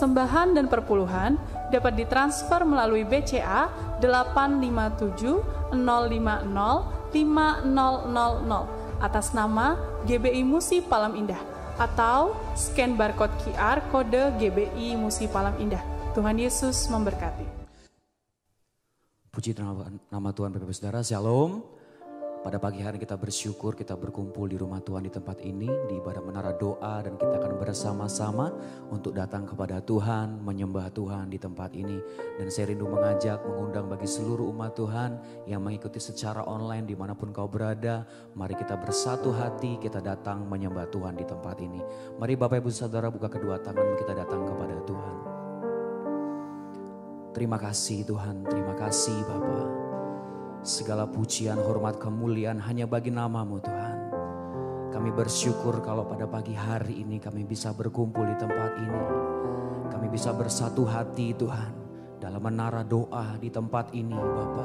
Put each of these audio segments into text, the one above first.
persembahan dan perpuluhan dapat ditransfer melalui BCA 857 050 5000 atas nama GBI Musi Palam Indah atau scan barcode QR kode GBI Musi Palam Indah. Tuhan Yesus memberkati. Puji nama Tuhan Bapak-Ibu Saudara, Shalom. Pada pagi hari kita bersyukur kita berkumpul di rumah Tuhan di tempat ini, di ibadah menara doa, dan kita akan bersama-sama untuk datang kepada Tuhan, menyembah Tuhan di tempat ini. Dan saya rindu mengundang bagi seluruh umat Tuhan yang mengikuti secara online dimanapun kau berada. Mari kita bersatu hati, kita datang menyembah Tuhan di tempat ini. Mari Bapak Ibu Saudara buka kedua tangan, kita datang kepada Tuhan. Terima kasih Tuhan, terima kasih Bapa. Segala pujian, hormat, kemuliaan hanya bagi nama-Mu Tuhan. Kami bersyukur kalau pada pagi hari ini kami bisa berkumpul di tempat ini. Kami bisa bersatu hati Tuhan dalam menara doa di tempat ini Bapa.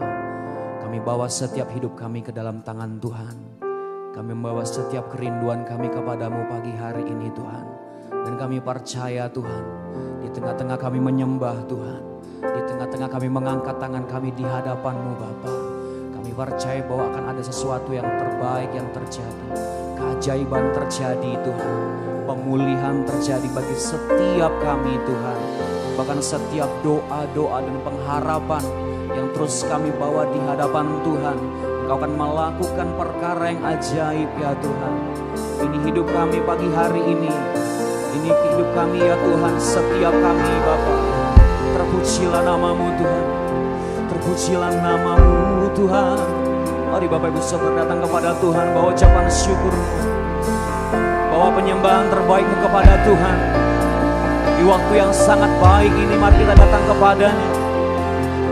Kami bawa setiap hidup kami ke dalam tangan Tuhan. Kami membawa setiap kerinduan kami kepadamu pagi hari ini Tuhan. Dan kami percaya Tuhan, di tengah-tengah kami menyembah Tuhan. Di tengah-tengah kami mengangkat tangan kami di hadapan-Mu Bapa. Kami percaya bahwa akan ada sesuatu yang terbaik yang terjadi. Keajaiban terjadi Tuhan. Pemulihan terjadi bagi setiap kami Tuhan. Bahkan setiap doa-doa dan pengharapan yang terus kami bawa di hadapan Tuhan. Engkau akan melakukan perkara yang ajaib ya Tuhan. Ini hidup kami pagi hari ini. Ini hidup kami ya Tuhan, setiap kami Bapa. Terpujilah nama-Mu Tuhan. Terpujilah nama-Mu Tuhan. Mari Bapak Ibu Saudara datang kepada Tuhan, bawa ucapan syukur, bawa penyembahan terbaik-Mu kepada Tuhan. Di waktu yang sangat baik ini mari kita datang kepadanya.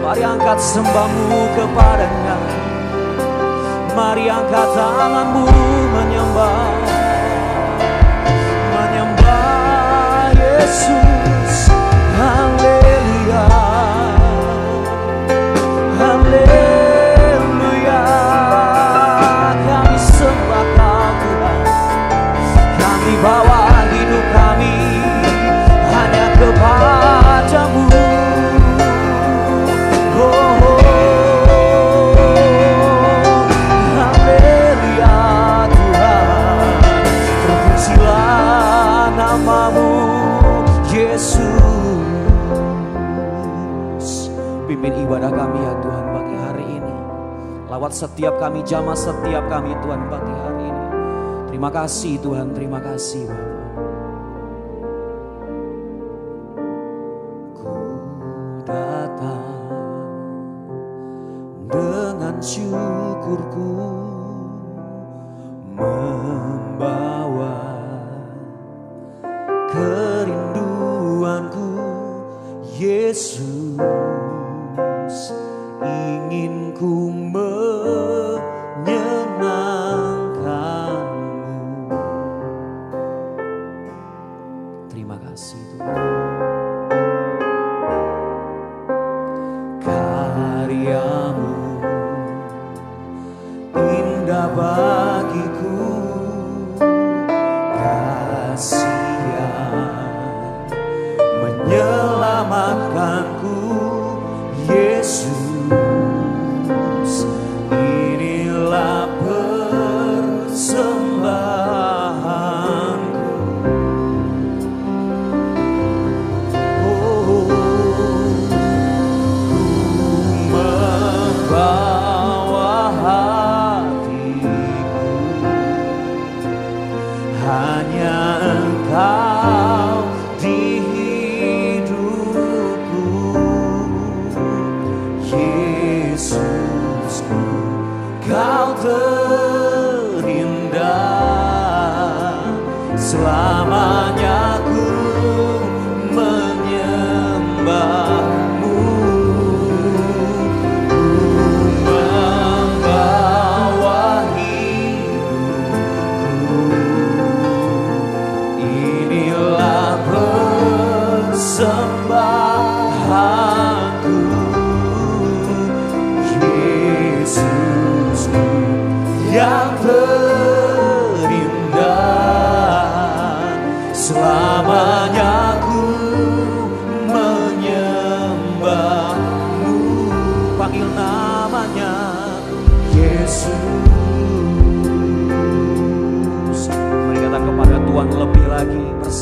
Mari angkat sembah-Mu kepadanya. Mari angkat tangan-Mu menyembah. Menyembah Yesus. Haleluya. Haleluya, kami sembah Kau Tuhan. Kami bawa hidup kami hanya kepada-Mu. Oh, haleluya Tuhan. Terpujilah nama-Mu Yesus. Pimpin ibadah kami ya Tuhan pagi hari ini. Lawat setiap kami, jamah setiap kami Tuhan pagi hari ini. Terima kasih Tuhan, terima kasih Bapa. Ku datang dengan syukurku, membawa kerinduanku Yesus. Ingin ku menyenangkan-Mu. Terima kasih Tuhan. Karya-Mu indah bagiku, kasih yang menyelamatkanku Yesus.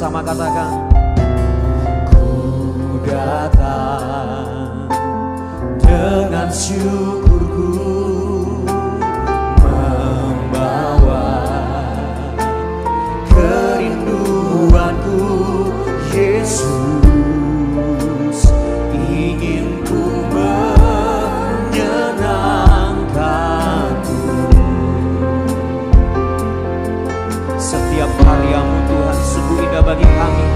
bersama katakan, ku datang dengan syukurku, membawa kerinduanku. Yesus, ingin ku menyenangkanmu. Setiap karyamu Tuhan sungguh indah bagi kami.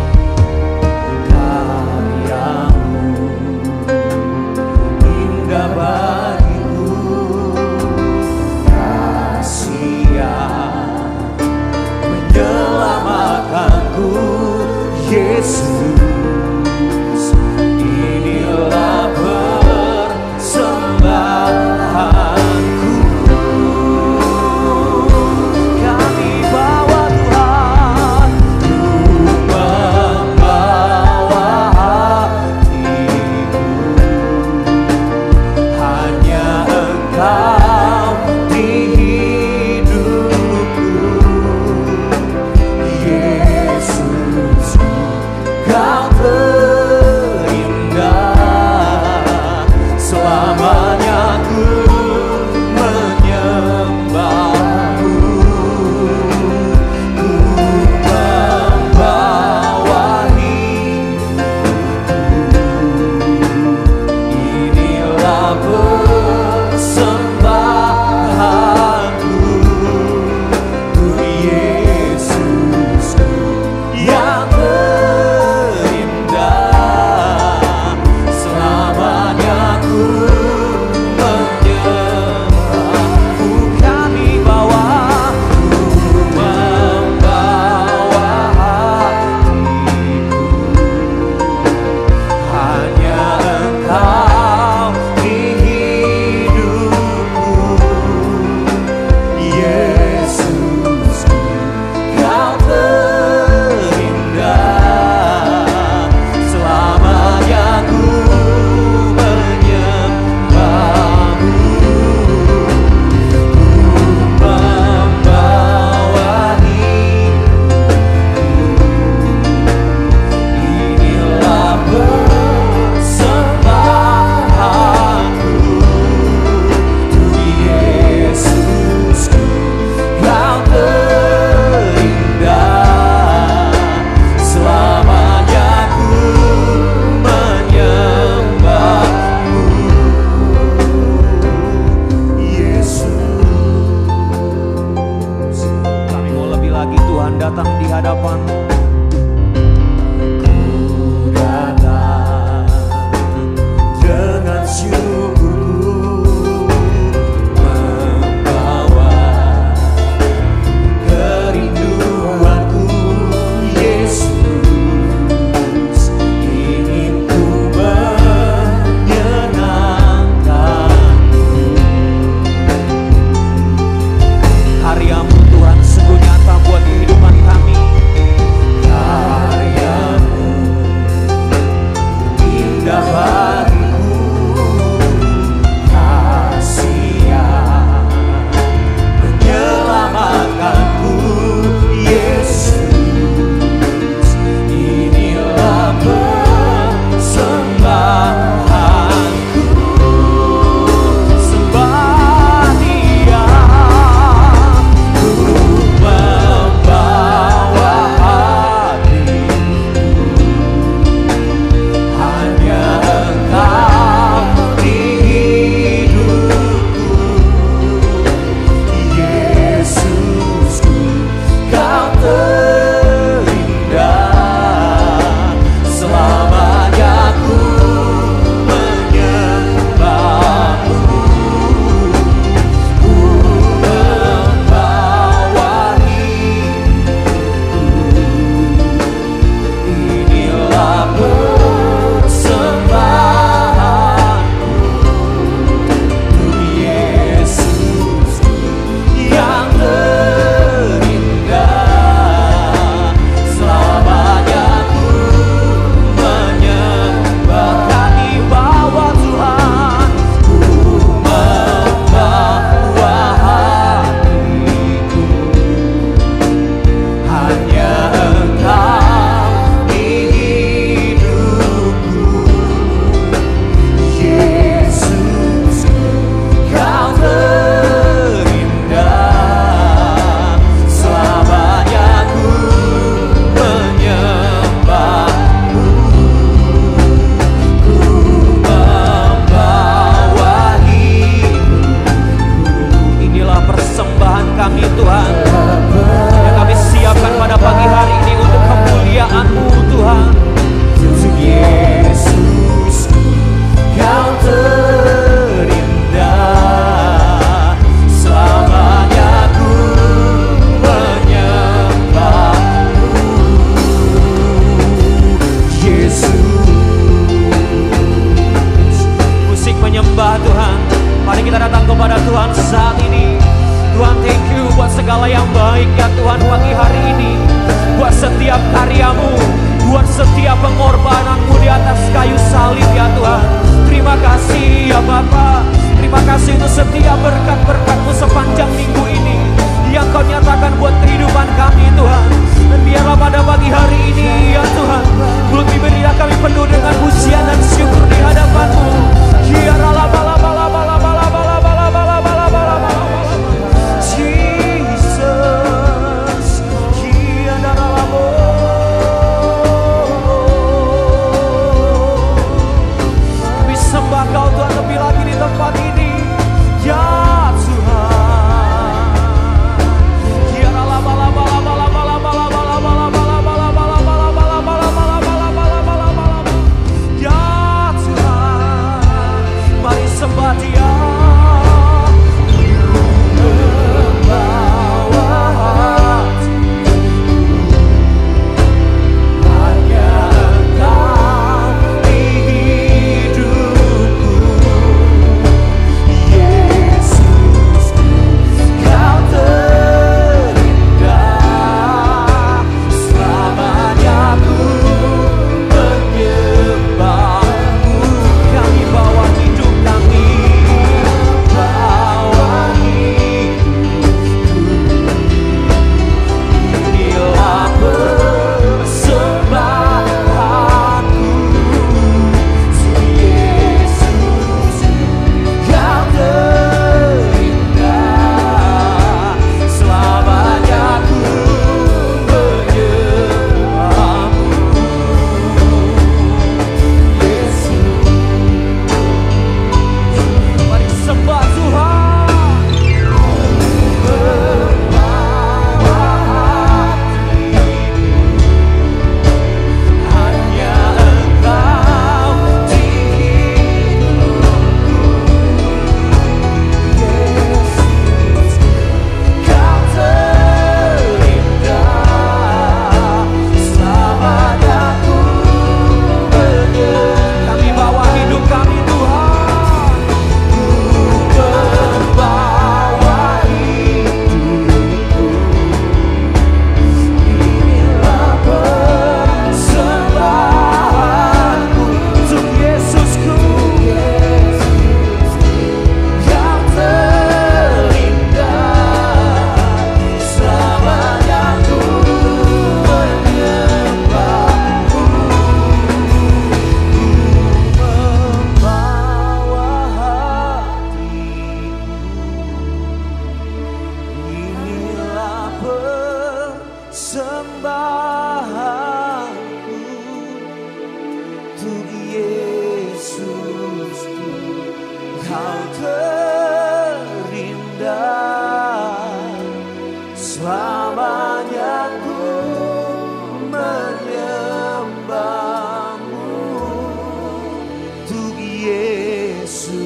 untuk Yesusku,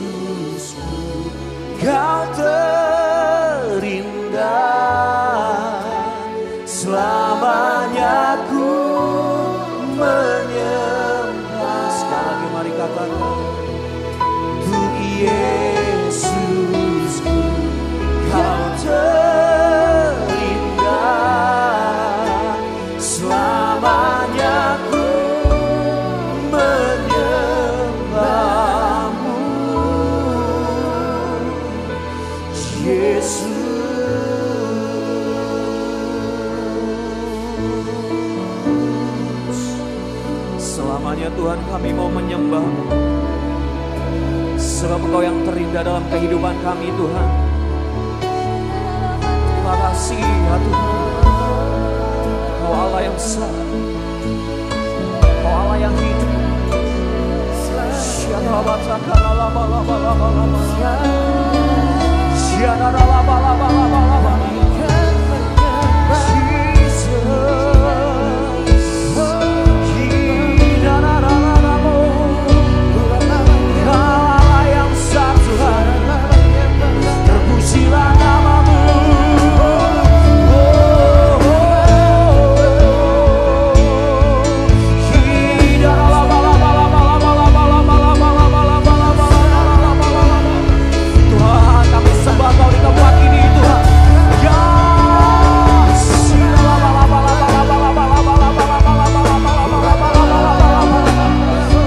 Kau terindah. Selamanya ku menyembah. Sekali lagi mari katakan, untuk Yesusku, Kau terindah. Selamanya ku menyembahmu, Yesus. Selamanya Tuhan kami mau menyembah-Mu, sebab Engkau yang terindah dalam kehidupan kami Tuhan. Terima kasih ya Tuhan, Kau Allah yang sah, Kau Allah yang hidup. Terpujilah nama-Mu. Tuhan, kami sembah Kau di tempat ini Tuhan. Ya,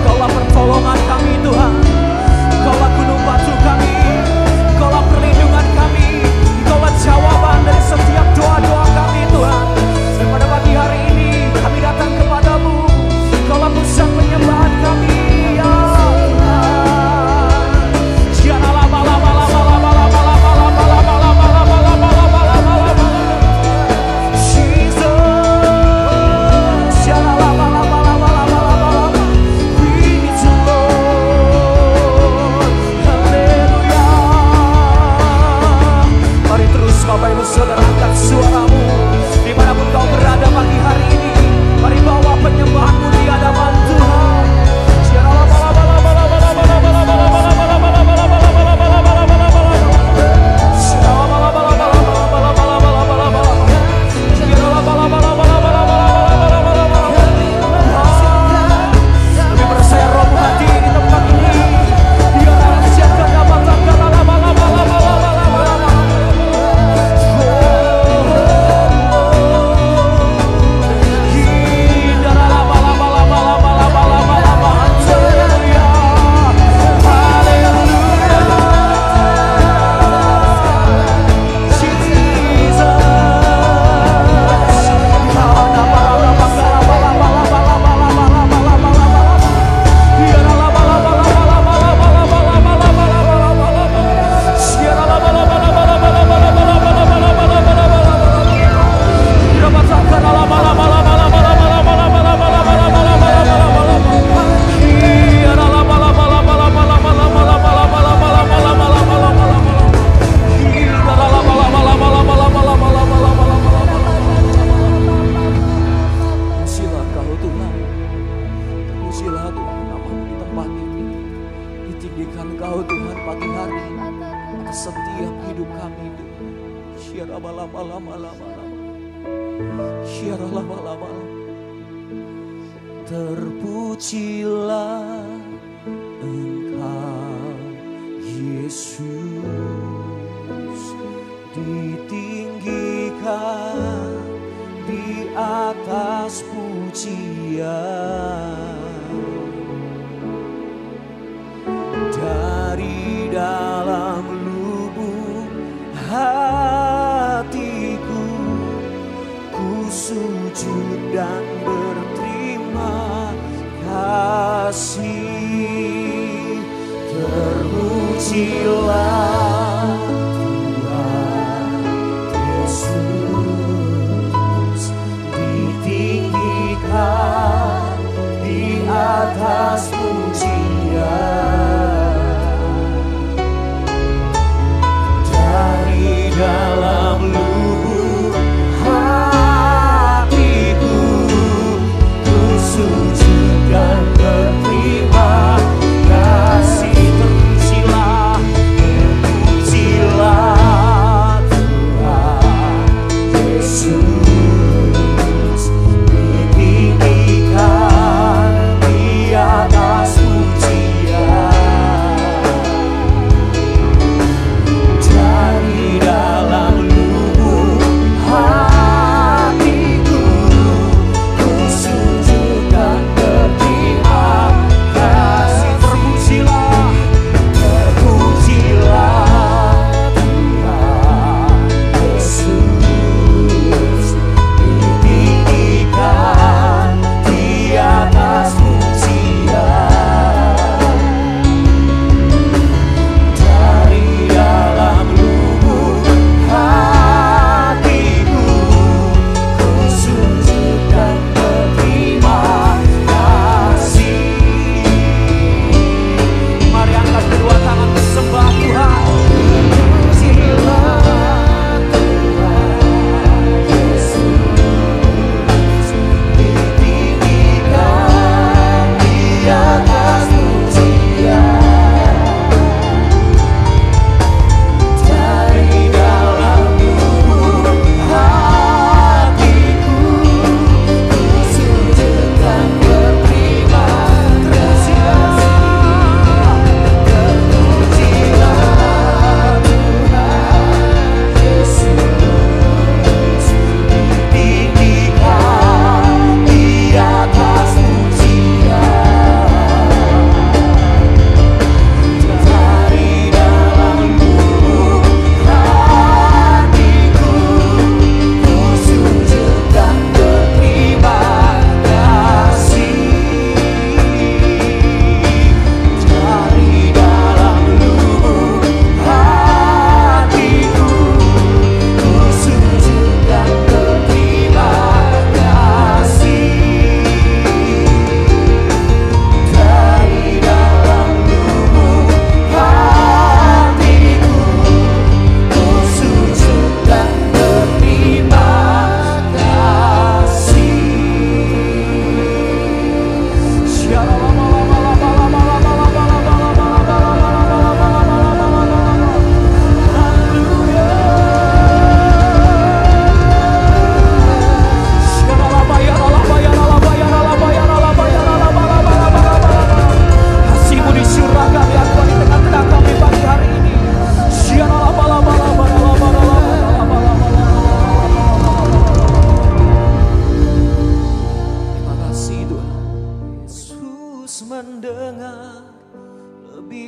Kaulah pertolongan kami Tuhan, Kaulah gunung batu kami, Kaulah perlindungan kami, Kaulah jawaban dari setiap doa-doa kami Tuhan. Dan pada pagi hari ini kami datang kepadamu, Kaulah pusat penyembahan kami ya Bapak Ibu Saudara, angkat suaramu dimanapun kau berada pagi hari ini. Mari bawa penyembahanmu di hadapan Tuhan. Lebih percaya rohmu hadir di tempat ini. Terpujilah Engkau Yesus, ditinggikan di atas pujian. Dari dalam lubuk hatiku ku sujud dan berterima kasih. Terpujilah Tuhan Yesus, ditinggikan di atas pujian. Dari dalam lubuk hatiku ku sujud dan berterima kasih.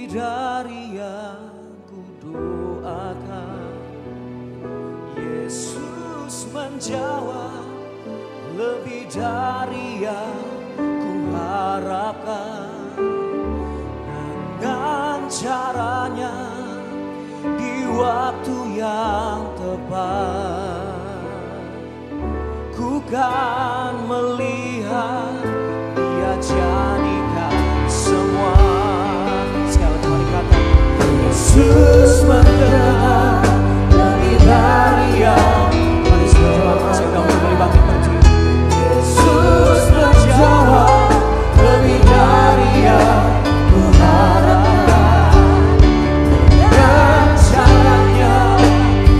lebih dari yang ku doakan. Yesus menjawab lebih dari yang ku harapkan. Dengan caranya di waktu yang tepat, ku kan melihat Dia jadikan semua. Sekali lagi kata, Yesus mendengar lebih dari yang. Mari saudara sedang kembali bangkit berdiri. Yesus menjawab lebih dari yang ku harapkan. Dan caranya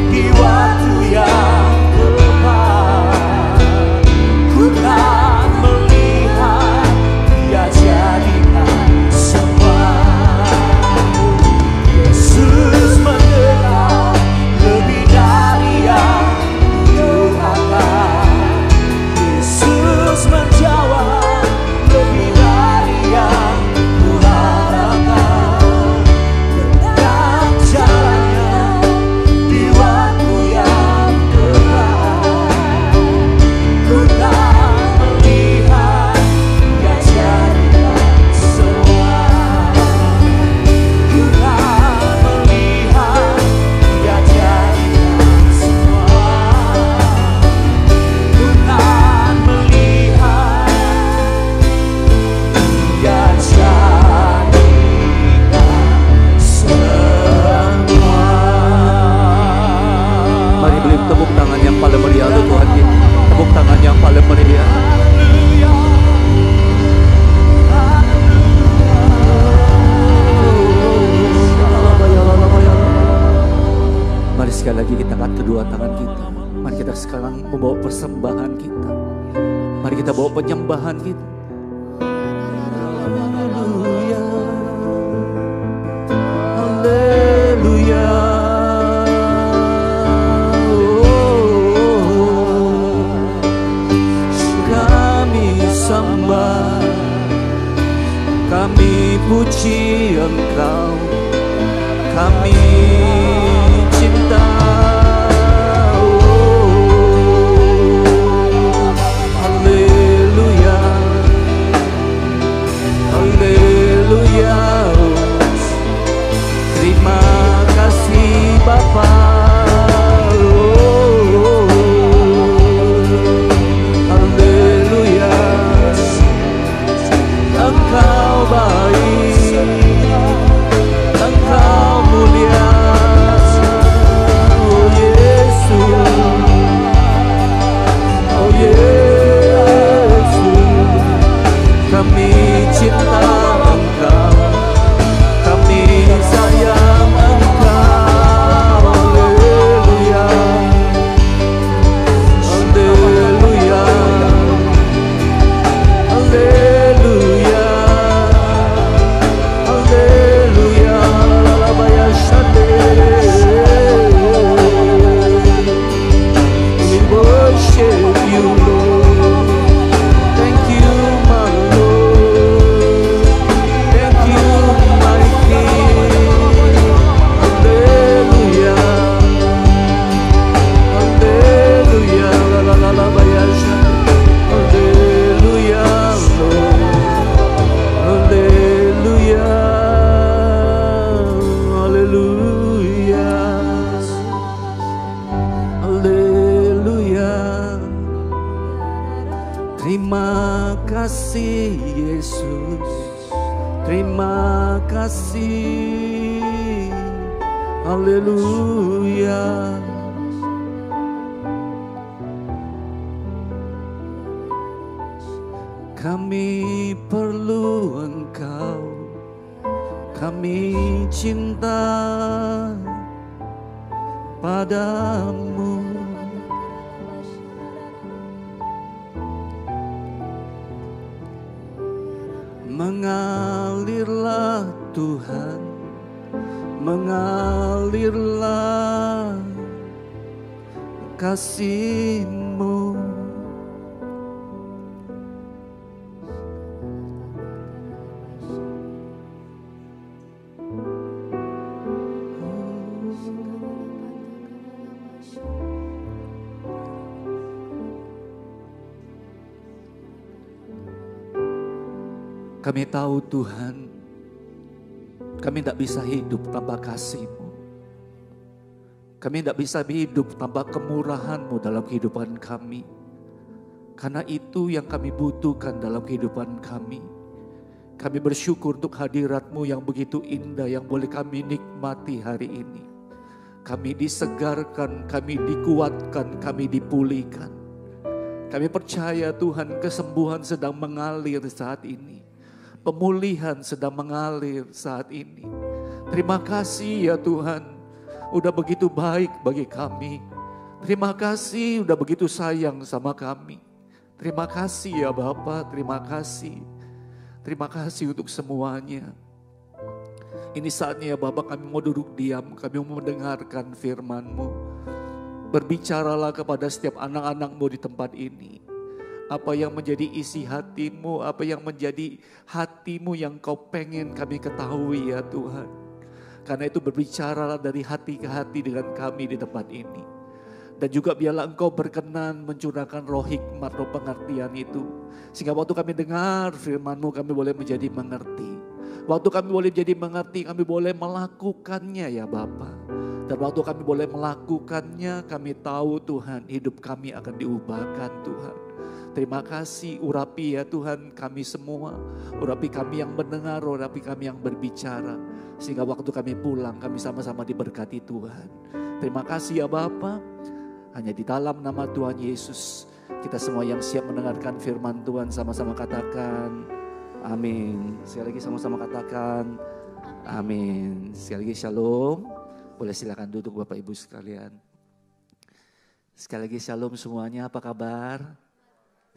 di waktu yang tepat, ku kan melihat Dia jadikan semua. Yesus mendengar lebih dari yang kudoakan. Yesus menjawab lebih dari yang kuharapkan. Dengan caranya di waktu yang tepat, ku kan melihat Dia jadikan semua. Ku kan melihat Dia jadikan semua. Ku kan melihat Dia jadikan semua. Mari beri tepuk tangan yang paling meriah untuk Tuhan kita. Tepuk tangan yang paling meriah. Mari sekali lagi kita angkat kedua tangan kita. Mari kita sekarang membawa persembahan kita. Mari kita bawa penyembahan kita. Haleluya. Haleluya. Kami sembah, kami puji Engkau, kami cinta. Haleluya, haleluya. Terima kasih Bapa. Haleluya, Engkau baik, Engkau mulia. Oh Yesus, oh Yesus, kami cinta Engkau, kami sayang Engkau. Haleluya, haleluya, haleluya, haleluya. Lalabaya shande, we worship you, Lord. Thank you, my Lord. Thank you, my King. Haleluya, haleluya. Lalabaya shande, haleluya, Lord. Haleluya, haleluya, haleluya. Terima kasih Yesus, terima kasih. Haleluya. Kami perlu Engkau, kami cinta padamu. Mengalirlah Tuhan, mengalirlah kasih-Mu. Kami tahu Tuhan, kami tidak bisa hidup tanpa kasih-Mu. Kami tidak bisa hidup tanpa kemurahan-Mu dalam kehidupan kami. Karena itu yang kami butuhkan dalam kehidupan kami. Kami bersyukur untuk hadirat-Mu yang begitu indah yang boleh kami nikmati hari ini. Kami disegarkan, kami dikuatkan, kami dipulihkan. Kami percaya Tuhan, kesembuhan sedang mengalir saat ini. Pemulihan sedang mengalir saat ini. Terima kasih ya Tuhan, udah begitu baik bagi kami. Terima kasih udah begitu sayang sama kami. Terima kasih ya Bapa, terima kasih. Terima kasih untuk semuanya. Ini saatnya ya Bapa, kami mau duduk diam, kami mau mendengarkan firman-Mu. Berbicaralah kepada setiap anak-anak-Mu di tempat ini. Apa yang menjadi isi hati-Mu, apa yang menjadi hati-Mu yang Kau pengen kami ketahui ya Tuhan. Karena itu berbicaralah dari hati ke hati dengan kami di tempat ini. Dan juga biarlah Engkau berkenan mencurahkan roh hikmat, roh pengertian itu. Sehingga waktu kami dengar firman-Mu kami boleh menjadi mengerti. Waktu kami boleh menjadi mengerti, kami boleh melakukannya ya Bapa. Dan waktu kami boleh melakukannya, kami tahu Tuhan hidup kami akan diubahkan Tuhan. Terima kasih, urapi ya Tuhan kami semua. Urapi kami yang mendengar, urapi kami yang berbicara. Sehingga waktu kami pulang, kami sama-sama diberkati Tuhan. Terima kasih ya Bapa. Hanya di dalam nama Tuhan Yesus, kita semua yang siap mendengarkan firman Tuhan sama-sama katakan amin. Sekali lagi sama-sama katakan amin. Sekali lagi shalom. Boleh silakan duduk Bapak Ibu sekalian. Sekali lagi shalom semuanya, apa kabar?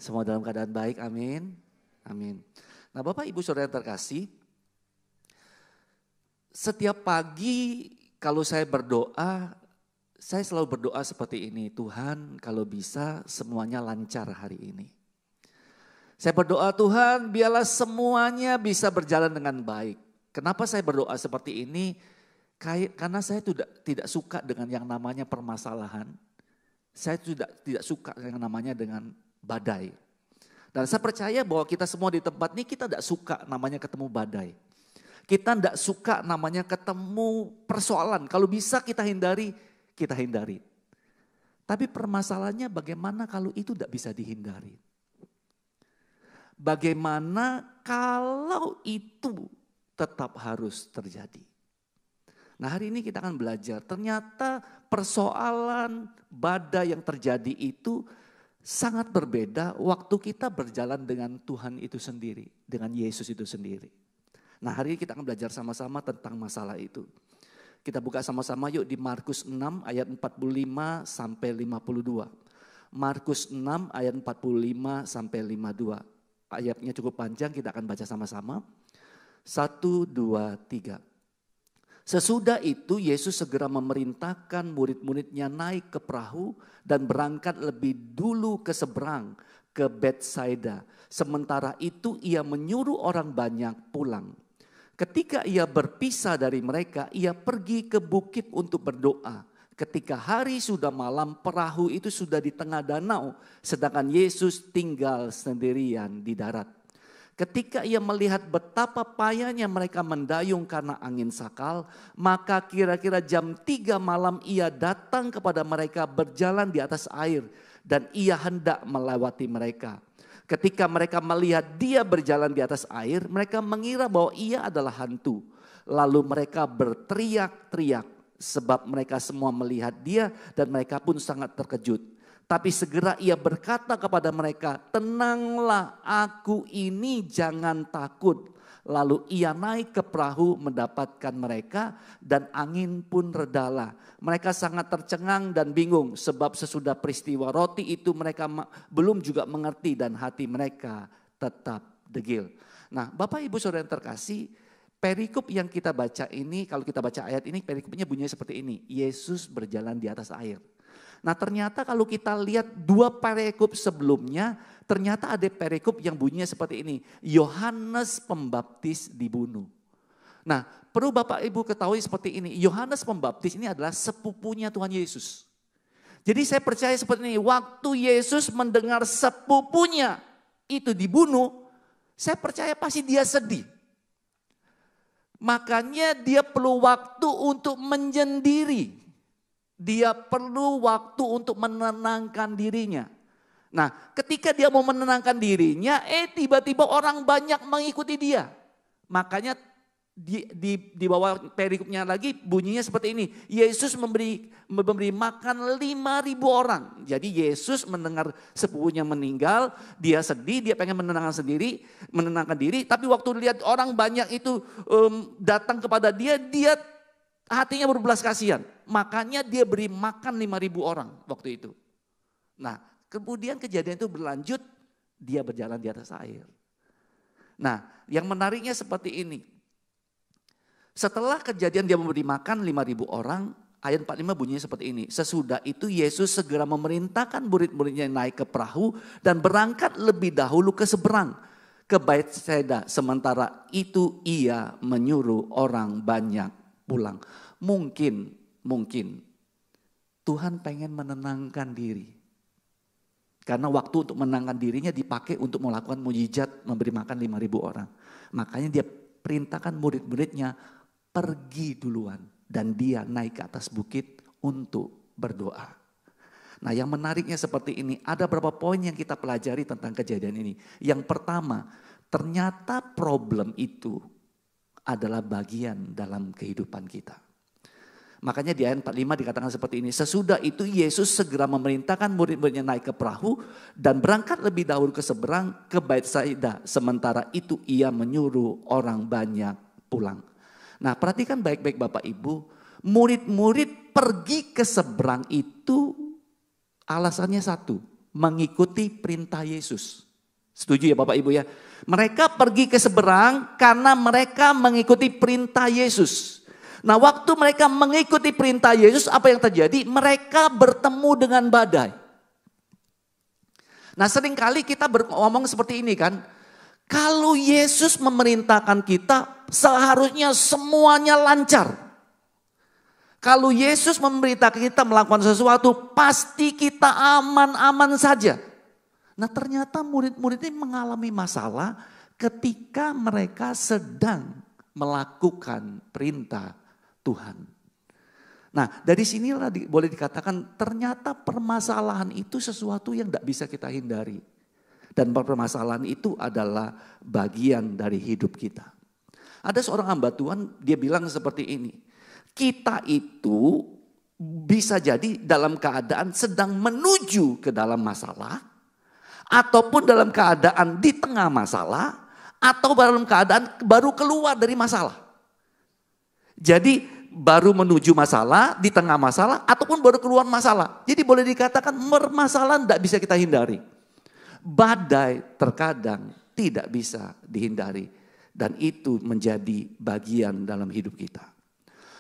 Semua dalam keadaan baik, amin. Amin. Nah Bapak Ibu Saudara yang terkasih, setiap pagi kalau saya berdoa, saya selalu berdoa seperti ini. Tuhan kalau bisa semuanya lancar hari ini. Saya berdoa Tuhan biarlah semuanya bisa berjalan dengan baik. Kenapa saya berdoa seperti ini? Karena saya tidak suka dengan yang namanya permasalahan. Saya tidak suka yang namanya dengan badai. Dan saya percaya bahwa kita semua di tempat ini kita tidak suka namanya ketemu badai. Kita tidak suka namanya ketemu persoalan. Kalau bisa kita hindari, kita hindari. Tapi permasalahannya bagaimana kalau itu tidak bisa dihindari? Bagaimana kalau itu tetap harus terjadi? Nah hari ini kita akan belajar, ternyata persoalan badai yang terjadi itu sangat berbeda waktu kita berjalan dengan Tuhan itu sendiri, dengan Yesus itu sendiri. Nah hari ini kita akan belajar sama-sama tentang masalah itu. Kita buka sama-sama yuk di Markus 6 ayat 45 sampai 52. Markus 6 ayat 45 sampai 52. Ayatnya cukup panjang, kita akan baca sama-sama. 1, 2, 3. Sesudah itu Yesus segera memerintahkan murid-muridnya naik ke perahu dan berangkat lebih dulu ke seberang, ke Betsaida. Sementara itu ia menyuruh orang banyak pulang. Ketika ia berpisah dari mereka, ia pergi ke bukit untuk berdoa. Ketika hari sudah malam, perahu itu sudah di tengah danau, sedangkan Yesus tinggal sendirian di darat. Ketika ia melihat betapa payahnya mereka mendayung karena angin sakal, maka kira-kira jam 3 malam ia datang kepada mereka berjalan di atas air dan ia hendak melewati mereka. Ketika mereka melihat dia berjalan di atas air, mereka mengira bahwa ia adalah hantu. Lalu mereka berteriak-teriak sebab mereka semua melihat dia dan mereka pun sangat terkejut. Tapi segera ia berkata kepada mereka, tenanglah, aku ini, jangan takut. Lalu ia naik ke perahu mendapatkan mereka dan angin pun redalah. Mereka sangat tercengang dan bingung sebab sesudah peristiwa roti itu mereka belum juga mengerti dan hati mereka tetap degil. Nah Bapak Ibu Saudara yang terkasih, perikop yang kita baca ini, kalau kita baca ayat ini perikopnya bunyinya seperti ini. Yesus berjalan di atas air. Nah ternyata kalau kita lihat dua perikop sebelumnya, ternyata ada perikop yang bunyinya seperti ini. Yohanes Pembaptis dibunuh. Nah perlu Bapak Ibu ketahui seperti ini. Yohanes Pembaptis ini adalah sepupunya Tuhan Yesus. Jadi saya percaya seperti ini. Waktu Yesus mendengar sepupunya itu dibunuh, Saya percaya pasti dia sedih. Makanya dia perlu waktu untuk menyendiri. Dia perlu waktu untuk menenangkan dirinya. Nah, ketika dia mau menenangkan dirinya, tiba-tiba orang banyak mengikuti dia. Makanya di bawah perikopnya lagi bunyinya seperti ini. Yesus memberi makan 5.000 orang. Jadi Yesus mendengar sepupunya meninggal, dia sedih, dia pengen menenangkan diri. Tapi waktu lihat orang banyak itu datang kepada dia hatinya berbelas kasihan. Makanya dia beri makan 5.000 orang waktu itu. Nah, kemudian kejadian itu berlanjut, dia berjalan di atas air. Nah, yang menariknya seperti ini. Setelah kejadian dia memberi makan 5.000 orang, ayat 45 bunyinya seperti ini. Sesudah itu Yesus segera memerintahkan murid-muridnya naik ke perahu dan berangkat lebih dahulu ke seberang, ke Betsaida. Sementara itu ia menyuruh orang banyak pulang. Mungkin Tuhan pengen menenangkan diri. Karena waktu untuk menenangkan dirinya dipakai untuk melakukan mujizat memberi makan 5.000 orang. Makanya dia perintahkan murid-muridnya pergi duluan. Dan dia naik ke atas bukit untuk berdoa. Nah, yang menariknya seperti ini, ada beberapa poin yang kita pelajari tentang kejadian ini. Yang pertama, ternyata problem itu adalah bagian dalam kehidupan kita. Makanya di ayat 45 dikatakan seperti ini. Sesudah itu Yesus segera memerintahkan murid-muridnya naik ke perahu dan berangkat lebih dahulu ke seberang ke Betsaida. Sementara itu ia menyuruh orang banyak pulang. Nah, perhatikan baik-baik Bapak Ibu. Murid-murid pergi ke seberang itu alasannya satu. Mengikuti perintah Yesus. Setuju ya Bapak Ibu ya? Mereka pergi ke seberang karena mereka mengikuti perintah Yesus. Nah, waktu mereka mengikuti perintah Yesus, apa yang terjadi? Mereka bertemu dengan badai. Nah, seringkali kita ngomong seperti ini kan. Kalau Yesus memerintahkan kita, seharusnya semuanya lancar. Kalau Yesus memerintahkan kita melakukan sesuatu, pasti kita aman-aman saja. Nah, ternyata murid-murid ini mengalami masalah ketika mereka sedang melakukan perintah Tuhan. Nah, dari sinilah boleh dikatakan ternyata permasalahan itu sesuatu yang tidak bisa kita hindari. Dan permasalahan itu adalah bagian dari hidup kita. Ada seorang hamba Tuhan, dia bilang seperti ini. Kita itu bisa jadi dalam keadaan sedang menuju ke dalam masalah. Ataupun dalam keadaan di tengah masalah. Atau dalam keadaan baru keluar dari masalah. Jadi baru menuju masalah, di tengah masalah, ataupun baru keluar masalah. Jadi boleh dikatakan permasalahan tidak bisa kita hindari. Badai terkadang tidak bisa dihindari. Dan itu menjadi bagian dalam hidup kita.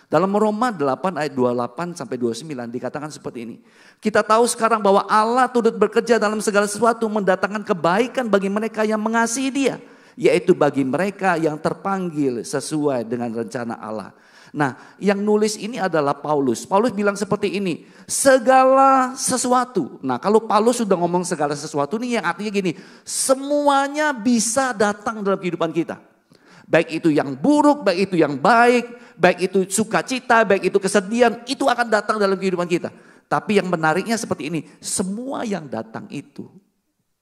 Dalam Roma 8 ayat 28 sampai 29 dikatakan seperti ini. Kita tahu sekarang bahwa Allah turut bekerja dalam segala sesuatu mendatangkan kebaikan bagi mereka yang mengasihi Dia. Yaitu bagi mereka yang terpanggil sesuai dengan rencana Allah. Nah, yang nulis ini adalah Paulus. Paulus bilang seperti ini, segala sesuatu. Nah, kalau Paulus sudah ngomong segala sesuatu ini yang artinya gini, semuanya bisa datang dalam kehidupan kita. Baik itu yang buruk, baik itu yang baik, baik itu sukacita, baik itu kesedihan, itu akan datang dalam kehidupan kita. Tapi yang menariknya seperti ini, semua yang datang itu,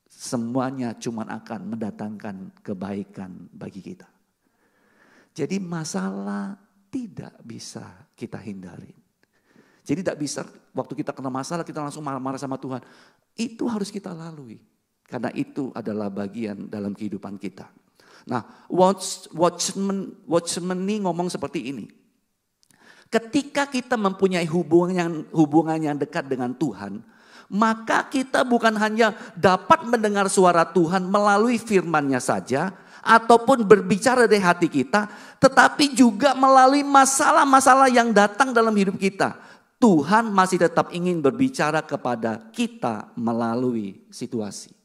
semuanya cuma akan mendatangkan kebaikan bagi kita. Jadi masalah tidak bisa kita hindari. Jadi tidak bisa waktu kita kena masalah kita langsung marah-marah sama Tuhan. Itu harus kita lalui. Karena itu adalah bagian dalam kehidupan kita. Nah, Watchman ini ngomong seperti ini. Ketika kita mempunyai hubungan yang dekat dengan Tuhan, maka kita bukan hanya dapat mendengar suara Tuhan melalui firman-Nya saja, ataupun berbicara dari hati kita, tetapi juga melalui masalah-masalah yang datang dalam hidup kita. Tuhan masih tetap ingin berbicara kepada kita melalui situasi.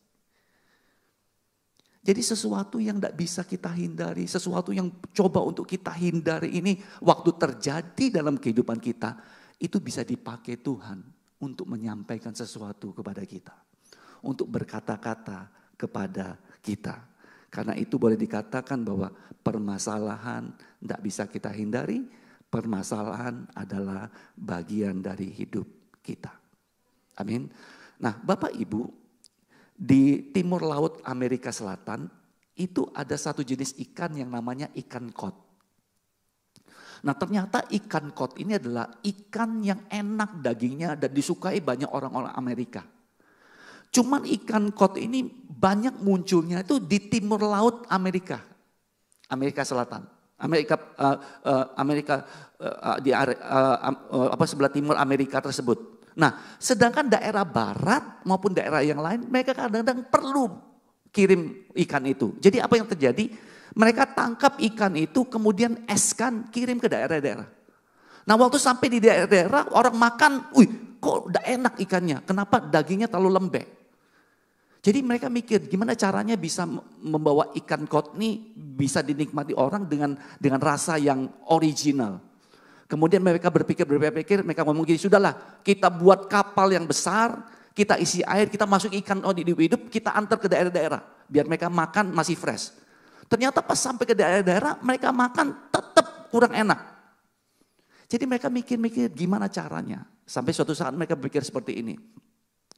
Jadi sesuatu yang tidak bisa kita hindari, sesuatu yang coba untuk kita hindari ini, waktu terjadi dalam kehidupan kita, itu bisa dipakai Tuhan untuk menyampaikan sesuatu kepada kita. Untuk berkata-kata kepada kita. Karena itu boleh dikatakan bahwa permasalahan tidak bisa kita hindari. Permasalahan adalah bagian dari hidup kita. Amin. Nah, Bapak Ibu, di timur laut Amerika Selatan itu ada satu jenis ikan yang namanya ikan kod. Nah, ternyata ikan kod ini adalah ikan yang enak dagingnya dan disukai banyak orang-orang Amerika. Cuman ikan kod ini banyak munculnya itu di timur laut Amerika Selatan, sebelah timur Amerika tersebut. Nah, sedangkan daerah barat maupun daerah yang lain mereka kadang-kadang perlu kirim ikan itu. Jadi apa yang terjadi? Mereka tangkap ikan itu kemudian eskan kirim ke daerah-daerah. Nah, waktu sampai di daerah-daerah orang makan, kok udah enak ikannya, kenapa dagingnya terlalu lembek? Jadi mereka mikir gimana caranya bisa membawa ikan kod ini bisa dinikmati orang dengan rasa yang original. Kemudian mereka berpikir, mereka ngomong gini, sudahlah kita buat kapal yang besar, kita isi air, kita masuk ikan hidup, kita antar ke daerah-daerah. Biar mereka makan masih fresh. Ternyata pas sampai ke daerah-daerah mereka makan tetap kurang enak. Jadi mereka mikir-mikir gimana caranya. Sampai suatu saat mereka berpikir seperti ini.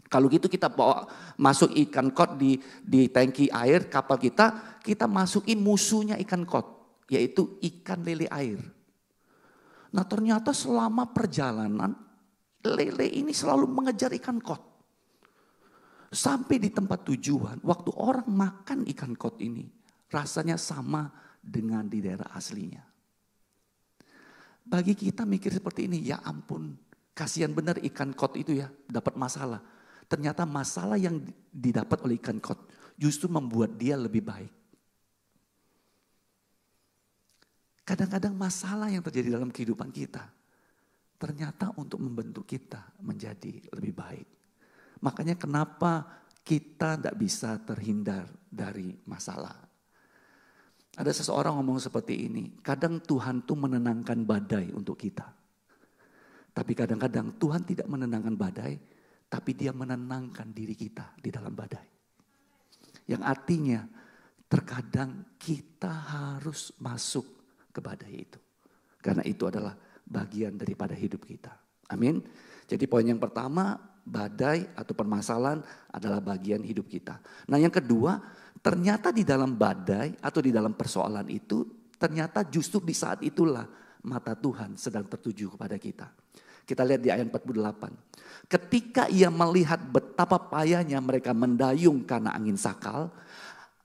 Kalau gitu kita bawa masuk ikan kod di tangki air kapal kita masukin musuhnya ikan kod, yaitu ikan lele air. Nah, ternyata selama perjalanan lele ini selalu mengejar ikan kod. Sampai di tempat tujuan, waktu orang makan ikan kod ini rasanya sama dengan di daerah aslinya. Bagi kita mikir seperti ini, ya ampun, kasihan benar ikan kod itu ya dapat masalah. Ternyata masalah yang didapat oleh ikan kod justru membuat dia lebih baik. Kadang-kadang masalah yang terjadi dalam kehidupan kita ternyata untuk membentuk kita menjadi lebih baik. Makanya kenapa kita tidak bisa terhindar dari masalah. Ada seseorang ngomong seperti ini, kadang Tuhan tuh menenangkan badai untuk kita. Tapi kadang-kadang Tuhan tidak menenangkan badai, tapi dia menenangkan diri kita di dalam badai. Yang artinya terkadang kita harus masuk ke badai itu. Karena itu adalah bagian daripada hidup kita. Amin. Jadi poin yang pertama, badai atau permasalahan adalah bagian hidup kita. Nah, yang kedua, ternyata di dalam badai atau di dalam persoalan itu, ternyata justru di saat itulah mata Tuhan sedang tertuju kepada kita. Kita lihat di ayat 48. Ketika ia melihat betapa payahnya mereka mendayung karena angin sakal,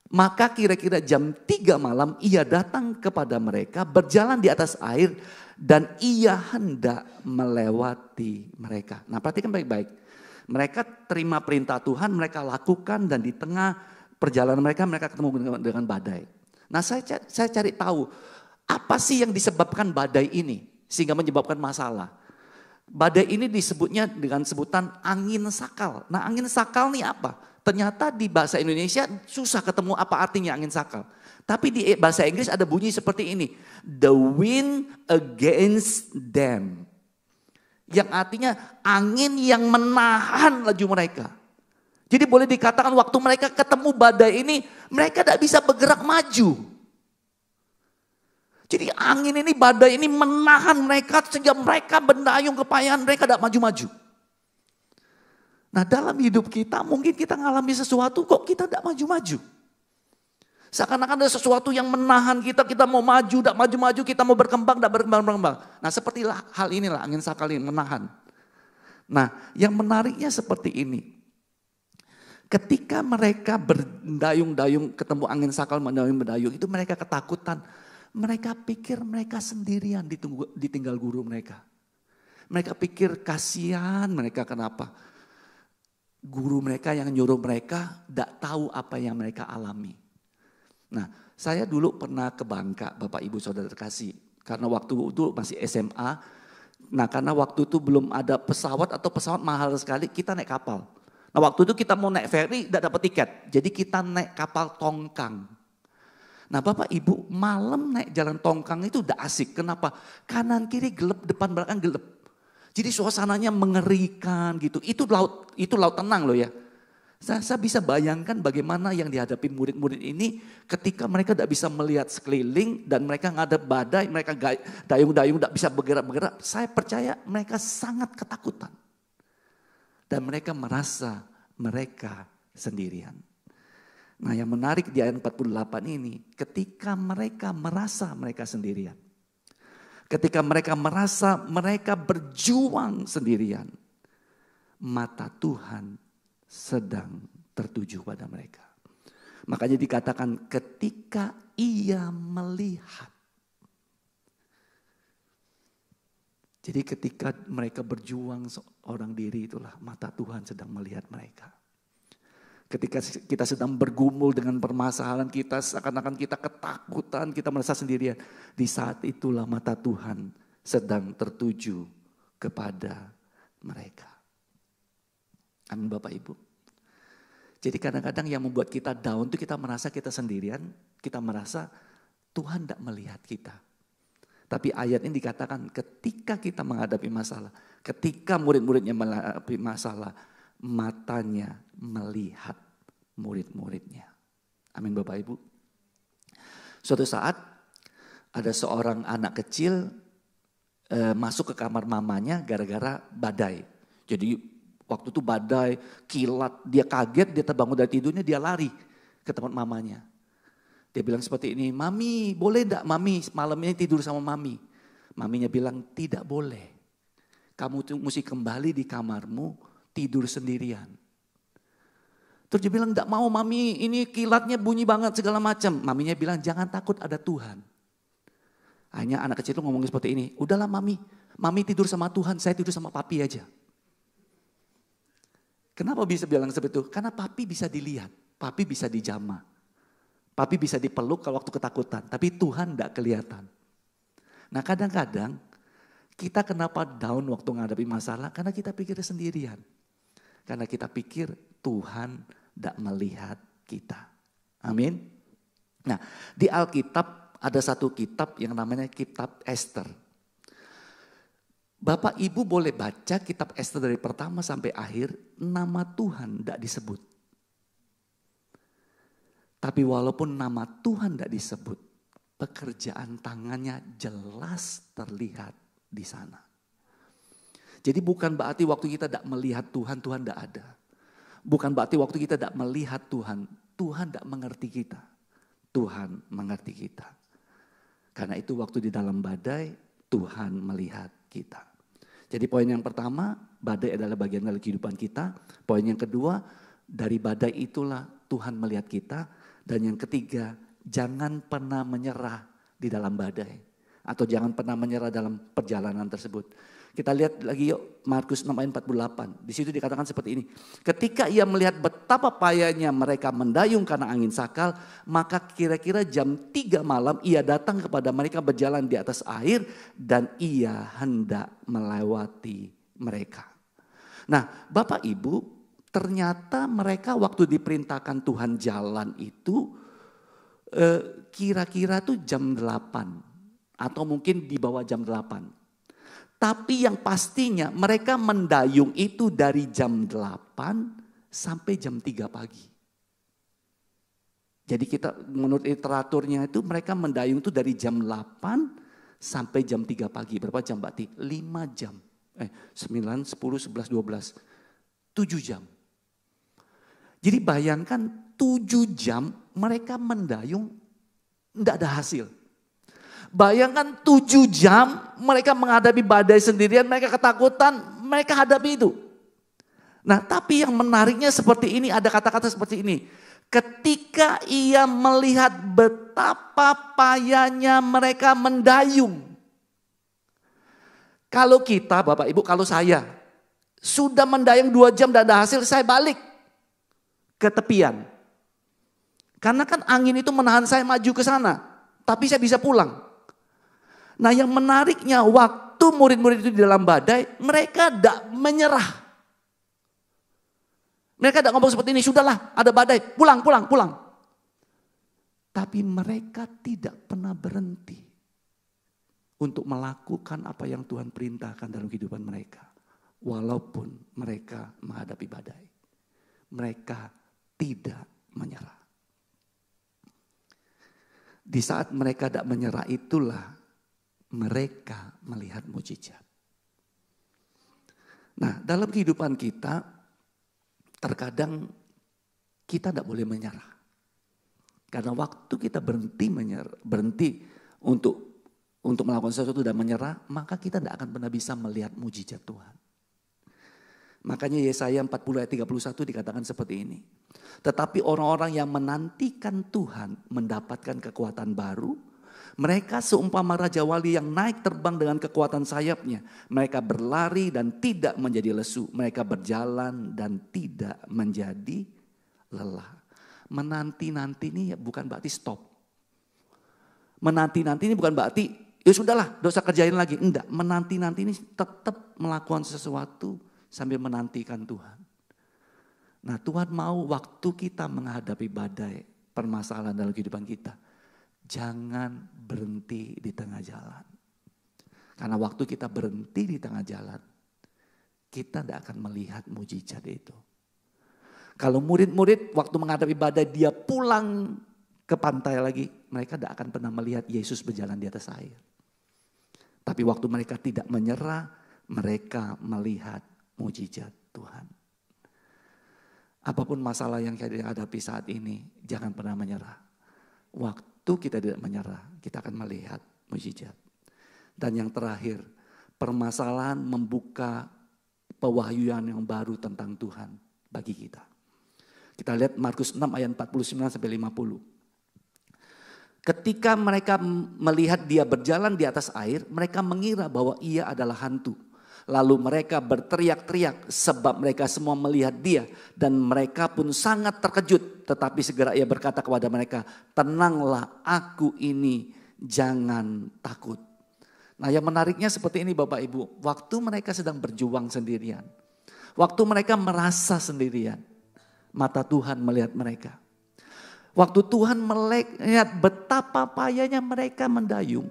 maka kira-kira jam 3 malam ia datang kepada mereka berjalan di atas air dan ia hendak melewati mereka. Nah, perhatikan baik-baik. Mereka terima perintah Tuhan, mereka lakukan dan di tengah perjalanan mereka ketemu dengan badai. Nah, saya cari tahu apa sih yang disebabkan badai ini sehingga menyebabkan masalah. Badai ini disebutnya dengan sebutan angin sakal. Nah, angin sakal ini apa? Ternyata di bahasa Indonesia susah ketemu apa artinya angin sakal. Tapi di bahasa Inggris ada bunyi seperti ini. The wind against them. Yang artinya angin yang menahan laju mereka. Jadi boleh dikatakan waktu mereka ketemu badai ini, mereka tidak bisa bergerak maju. Jadi angin ini, badai ini menahan mereka sehingga mereka mendayung kepayahan, mereka tidak maju-maju. Nah, dalam hidup kita mungkin kita mengalami sesuatu kok kita tidak maju-maju. Seakan-akan ada sesuatu yang menahan kita mau maju, tidak maju-maju, kita mau berkembang, tidak berkembang. Nah, seperti hal inilah angin sakal ini menahan. Nah, yang menariknya seperti ini. Ketika mereka berdayung-dayung ketemu angin sakal mendayung-dayung itu mereka ketakutan. Mereka pikir mereka sendirian ditinggal guru mereka. Mereka pikir kasihan mereka kenapa. Guru mereka yang nyuruh mereka tidak tahu apa yang mereka alami. Nah, saya dulu pernah ke Bangka, Bapak Ibu Saudara terkasih. Karena waktu itu masih SMA. Nah, karena waktu itu belum ada pesawat atau pesawat mahal sekali, kita naik kapal. Nah, waktu itu kita mau naik ferry tidak dapat tiket. Jadi kita naik kapal tongkang. Nah, Bapak Ibu, malam naik jalan tongkang itu udah asik. Kenapa? Kanan kiri gelap, depan belakang gelap. Jadi suasananya mengerikan gitu. Itu laut tenang loh ya. Saya bisa bayangkan bagaimana yang dihadapi murid-murid ini ketika mereka tidak bisa melihat sekeliling dan mereka ngadep badai, mereka dayung-dayung tidak bisa bergerak-bergerak. Saya percaya mereka sangat ketakutan. Dan mereka merasa mereka sendirian. Nah yang menarik di ayat 48 ini, ketika mereka merasa mereka sendirian. Ketika mereka merasa mereka berjuang sendirian, mata Tuhan sedang tertuju pada mereka. Makanya dikatakan ketika ia melihat. Jadi ketika mereka berjuang seorang diri itulah mata Tuhan sedang melihat mereka. Ketika kita sedang bergumul dengan permasalahan kita, seakan-akan kita ketakutan, kita merasa sendirian. Di saat itulah mata Tuhan sedang tertuju kepada mereka. Amin Bapak Ibu. Jadi kadang-kadang yang membuat kita down itu kita merasa kita sendirian, kita merasa Tuhan tidak melihat kita. Tapi ayat ini dikatakan ketika kita menghadapi masalah, ketika murid-muridnya menghadapi masalah, matanya melihat murid-muridnya. Amin Bapak Ibu. Suatu saat ada seorang anak kecil masuk ke kamar mamanya gara-gara badai. Jadi waktu itu badai, kilat, dia kaget, dia terbangun dari tidurnya, dia lari ke tempat mamanya. Dia bilang seperti ini, "Mami, boleh enggak Mami malam ini tidur sama Mami?" Maminya bilang, "Tidak boleh. Kamu tuh mesti kembali di kamarmu, tidur sendirian." Terus dia bilang, "Enggak mau Mami, ini kilatnya bunyi banget segala macam." Maminya bilang, "Jangan takut, ada Tuhan." Hanya anak kecil itu ngomong seperti ini, "Udahlah Mami, Mami tidur sama Tuhan, saya tidur sama Papi aja." Kenapa bisa bilang seperti itu? Karena Papi bisa dilihat, Papi bisa dijamah. Papi bisa dipeluk kalau waktu ketakutan, tapi Tuhan tidak kelihatan. Nah kadang-kadang kita kenapa down waktu menghadapi masalah? Karena kita pikir sendirian. Karena kita pikir Tuhan tidak melihat kita. Amin. Nah di Alkitab ada satu kitab yang namanya kitab Esther. Bapak Ibu boleh baca kitab Esther dari pertama sampai akhir, nama Tuhan tidak disebut. Tapi walaupun nama Tuhan tidak disebut, pekerjaan tangannya jelas terlihat di sana. Jadi bukan berarti waktu kita tidak melihat Tuhan, Tuhan tidak ada. Bukan berarti waktu kita tidak melihat Tuhan, Tuhan tidak mengerti kita. Tuhan mengerti kita. Karena itu waktu di dalam badai, Tuhan melihat kita. Jadi poin yang pertama, badai adalah bagian dari kehidupan kita. Poin yang kedua, dari badai itulah Tuhan melihat kita. Dan yang ketiga, jangan pernah menyerah di dalam badai. Atau jangan pernah menyerah dalam perjalanan tersebut. Kita lihat lagi yuk Markus 6 ayat 48. Di situ dikatakan seperti ini. Ketika ia melihat betapa payahnya mereka mendayung karena angin sakal, maka kira-kira jam 3 malam ia datang kepada mereka berjalan di atas air dan ia hendak melewati mereka. Nah, Bapak Ibu, ternyata mereka waktu diperintahkan Tuhan jalan itu kira-kira tuh jam 8 atau mungkin di bawah jam 8. Tapi yang pastinya mereka mendayung itu dari jam 8 sampai jam 3 pagi. Jadi kita menurut literaturnya itu mereka mendayung itu dari jam 8 sampai jam 3 pagi. Berapa jam berarti? 5 jam. 9, 10, 11, 12. 7 jam. Jadi bayangkan 7 jam mereka mendayung tidak ada hasil. Bayangkan 7 jam mereka menghadapi badai sendirian, mereka ketakutan, mereka hadapi itu. Nah tapi yang menariknya seperti ini, ada kata-kata seperti ini. Ketika ia melihat betapa payahnya mereka mendayung. Kalau kita Bapak Ibu, kalau saya sudah mendayung 2 jam dan ada hasil, saya balik ke tepian. Karena kan angin itu menahan saya maju ke sana, tapi saya bisa pulang. Nah yang menariknya waktu murid-murid itu di dalam badai, mereka tidak menyerah. Mereka tidak ngomong seperti ini, sudahlah ada badai, pulang. Tapi mereka tidak pernah berhenti untuk melakukan apa yang Tuhan perintahkan dalam kehidupan mereka. Walaupun mereka menghadapi badai. mereka tidak menyerah. Di saat mereka tidak menyerah itulah mereka melihat mujizat. Nah, dalam kehidupan kita terkadang kita tidak boleh menyerah. Karena waktu kita berhenti untuk melakukan sesuatu dan menyerah, maka kita tidak akan pernah bisa melihat mujizat Tuhan. Makanya Yesaya 40 ayat 31 dikatakan seperti ini. Tetapi orang-orang yang menantikan Tuhan mendapatkan kekuatan baru. Mereka seumpama Raja Wali yang naik terbang dengan kekuatan sayapnya. Mereka berlari dan tidak menjadi lesu. Mereka berjalan dan tidak menjadi lelah. Menanti-nanti ini bukan berarti stop. Menanti-nanti ini bukan berarti ya sudahlah, tidak usah kerjain lagi. Enggak, menanti-nanti ini tetap melakukan sesuatu sambil menantikan Tuhan. Nah, Tuhan mau waktu kita menghadapi badai, permasalahan dalam kehidupan kita, jangan berhenti di tengah jalan. Karena waktu kita berhenti di tengah jalan, kita tidak akan melihat mujizat itu. Kalau murid-murid waktu menghadapi badai dia pulang ke pantai lagi, mereka tidak akan pernah melihat Yesus berjalan di atas air. Tapi waktu mereka tidak menyerah, mereka melihat mujizat Tuhan. Apapun masalah yang kita hadapi saat ini, jangan pernah menyerah. Waktu kita tidak menyerah, kita akan melihat mujizat. Dan yang terakhir, permasalahan membuka pewahyuan yang baru tentang Tuhan bagi kita. Kita lihat Markus 6 ayat 49 sampai 50. Ketika mereka melihat dia berjalan di atas air, mereka mengira bahwa ia adalah hantu. Lalu mereka berteriak-teriak sebab mereka semua melihat dia. Dan mereka pun sangat terkejut. Tetapi segera ia berkata kepada mereka, tenanglah, aku ini, jangan takut. Nah, yang menariknya seperti ini Bapak Ibu. Waktu mereka sedang berjuang sendirian. Waktu mereka merasa sendirian. Mata Tuhan melihat mereka. Waktu Tuhan melihat betapa payahnya mereka mendayung.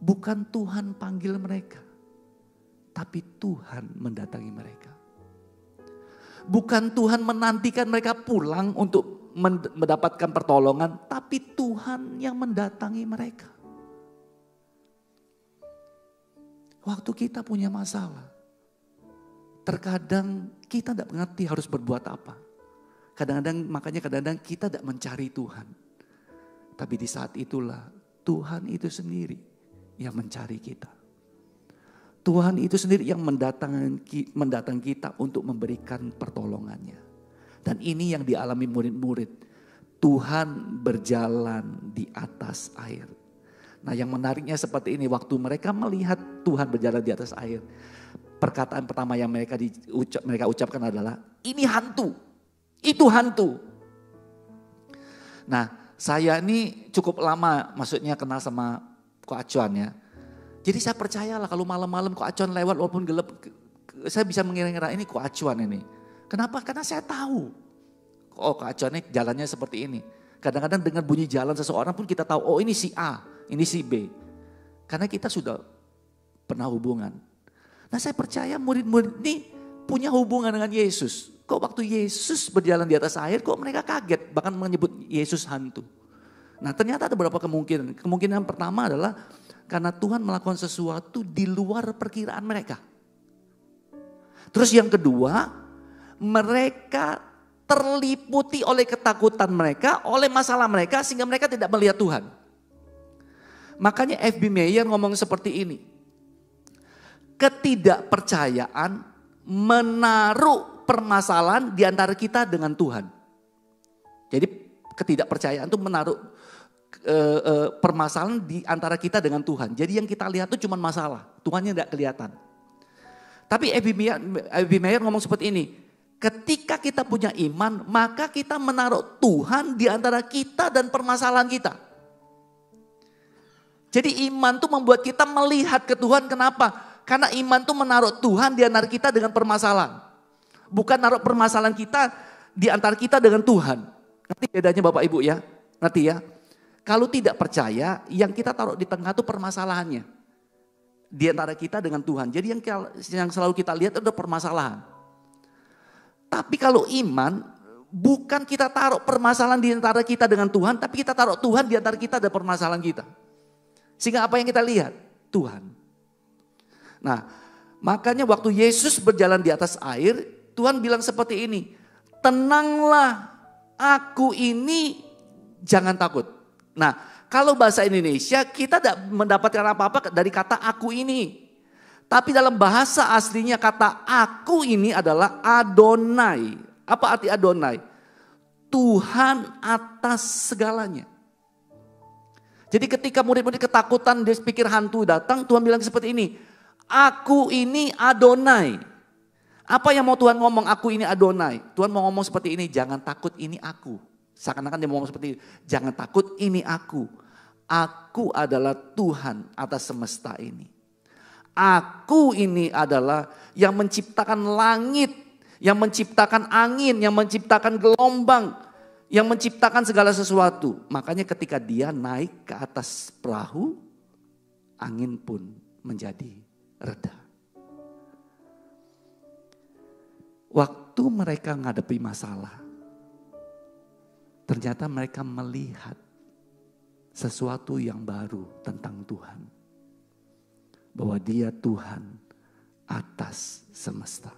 Bukan Tuhan panggil mereka. Tapi Tuhan mendatangi mereka. Bukan Tuhan menantikan mereka pulang untuk mendapatkan pertolongan. Tapi Tuhan yang mendatangi mereka. Waktu kita punya masalah. Terkadang kita tidak mengerti harus berbuat apa. Kadang-kadang kita tidak mencari Tuhan. Tapi di saat itulah Tuhan itu sendiri yang mencari kita. Tuhan itu sendiri yang mendatang kita untuk memberikan pertolongannya. Dan ini yang dialami murid-murid. Tuhan berjalan di atas air. Nah, yang menariknya seperti ini. Waktu mereka melihat Tuhan berjalan di atas air. Perkataan pertama yang mereka ucapkan adalah, ini hantu. Itu hantu. Nah, saya ini cukup lama maksudnya kenal sama Ko Acuan ya. Jadi saya percayalah kalau malam-malam Ko Acuan lewat walaupun gelap, saya bisa mengira-ngira ini Ko Acuan ini. Kenapa? Karena saya tahu. Oh, Ko Acuan ini jalannya seperti ini. Kadang-kadang dengan bunyi jalan seseorang pun kita tahu, oh ini si A, ini si B. Karena kita sudah pernah hubungan. Nah, saya percaya murid-murid ini punya hubungan dengan Yesus. Kok waktu Yesus berjalan di atas air, kok mereka kaget, bahkan menyebut Yesus hantu. Nah, ternyata ada beberapa kemungkinan. Kemungkinan pertama adalah karena Tuhan melakukan sesuatu di luar perkiraan mereka. Terus yang kedua, mereka terliputi oleh ketakutan mereka, oleh masalah mereka, sehingga mereka tidak melihat Tuhan. Makanya F.B. Meyer ngomong seperti ini. Ketidakpercayaan menaruh permasalahan di antara kita dengan Tuhan. Jadi ketidakpercayaan itu menaruh permasalahan di antara kita dengan Tuhan. Jadi yang kita lihat itu cuma masalah, Tuhannya tidak kelihatan. Tapi F.B. Meyer ngomong seperti ini, ketika kita punya iman, maka kita menaruh Tuhan di antara kita dan permasalahan kita. Jadi iman itu membuat kita melihat ke Tuhan, kenapa? Karena iman itu menaruh Tuhan di antara kita dengan permasalahan. Bukan naruh permasalahan kita di antara kita dengan Tuhan. Nanti bedanya Bapak Ibu ya, nanti ya. Kalau tidak percaya, yang kita taruh di tengah itu permasalahannya. Di antara kita dengan Tuhan. Jadi yang selalu kita lihat itu adalah permasalahan. Tapi kalau iman, bukan kita taruh permasalahan di antara kita dengan Tuhan, tapi kita taruh Tuhan di antara kita dan permasalahan kita. Sehingga apa yang kita lihat? Tuhan. Nah, makanya waktu Yesus berjalan di atas air, Tuhan bilang seperti ini, tenanglah, aku ini jangan takut. Nah, kalau bahasa Indonesia kita tidak mendapatkan apa-apa dari kata aku ini. Tapi dalam bahasa aslinya kata aku ini adalah Adonai. Apa arti Adonai? Tuhan atas segalanya. Jadi ketika murid-murid ketakutan, dia pikir hantu datang, Tuhan bilang seperti ini. Aku ini Adonai. Apa yang mau Tuhan ngomong, aku ini Adonai? Tuhan mau ngomong seperti ini, jangan takut, ini aku. Seakan-akan dia mau ngomong seperti ini, jangan takut, ini aku. Aku adalah Tuhan atas semesta ini. Aku ini adalah yang menciptakan langit, yang menciptakan angin, yang menciptakan gelombang, yang menciptakan segala sesuatu. Makanya ketika dia naik ke atas perahu, angin pun menjadi reda. Waktu mereka menghadapi masalah, ternyata mereka melihat sesuatu yang baru tentang Tuhan. Bahwa dia Tuhan atas semesta.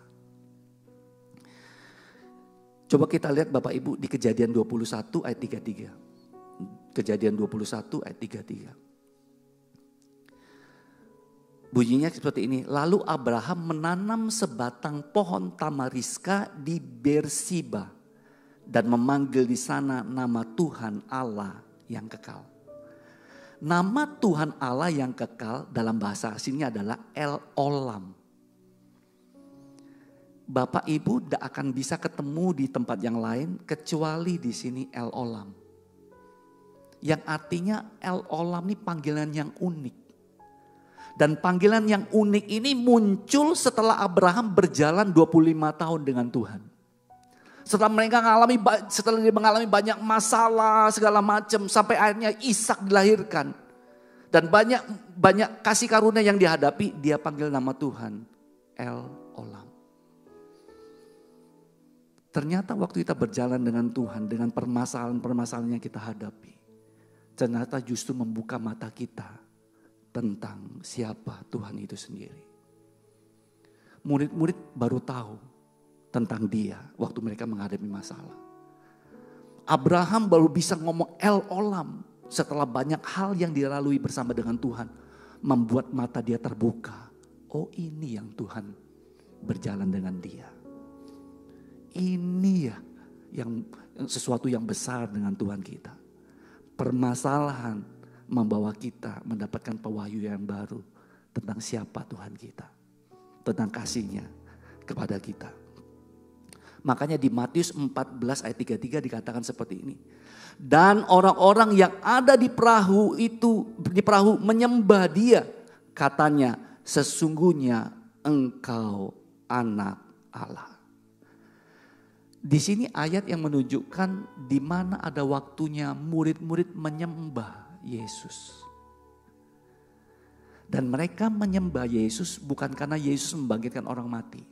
Coba kita lihat Bapak Ibu di Kejadian 21 ayat 33. Kejadian 21 ayat 33. Bunyinya seperti ini. Lalu Abraham menanam sebatang pohon tamariska di Berseba. Dan memanggil di sana nama Tuhan Allah yang kekal. Nama Tuhan Allah yang kekal dalam bahasa aslinya adalah El Olam. Bapak Ibu tidak akan bisa ketemu di tempat yang lain kecuali di sini El Olam. Yang artinya El Olam ini panggilan yang unik. Dan panggilan yang unik ini muncul setelah Abraham berjalan 25 tahun dengan Tuhan. Setelah dia mengalami banyak masalah segala macam sampai akhirnya Ishak dilahirkan. Dan banyak kasih karunia yang dihadapi, dia panggil nama Tuhan El Olam. Ternyata waktu kita berjalan dengan Tuhan, dengan permasalahan-permasalahan yang kita hadapi, ternyata justru membuka mata kita tentang siapa Tuhan itu sendiri. Murid-murid baru tahu tentang dia waktu mereka menghadapi masalah. Abraham baru bisa ngomong El Olam setelah banyak hal yang dilalui bersama dengan Tuhan. Membuat mata dia terbuka. Oh, ini yang Tuhan berjalan dengan dia. Ini ya yang sesuatu yang besar dengan Tuhan kita. Permasalahan membawa kita mendapatkan pewahyuan yang baru tentang siapa Tuhan kita. Tentang kasihnya kepada kita. Makanya di Matius 14 ayat 33 dikatakan seperti ini. Dan orang-orang yang ada di perahu menyembah dia. Katanya, sesungguhnya engkau anak Allah. Di sini ayat yang menunjukkan di mana ada waktunya murid-murid menyembah Yesus. Dan mereka menyembah Yesus bukan karena Yesus membangkitkan orang mati.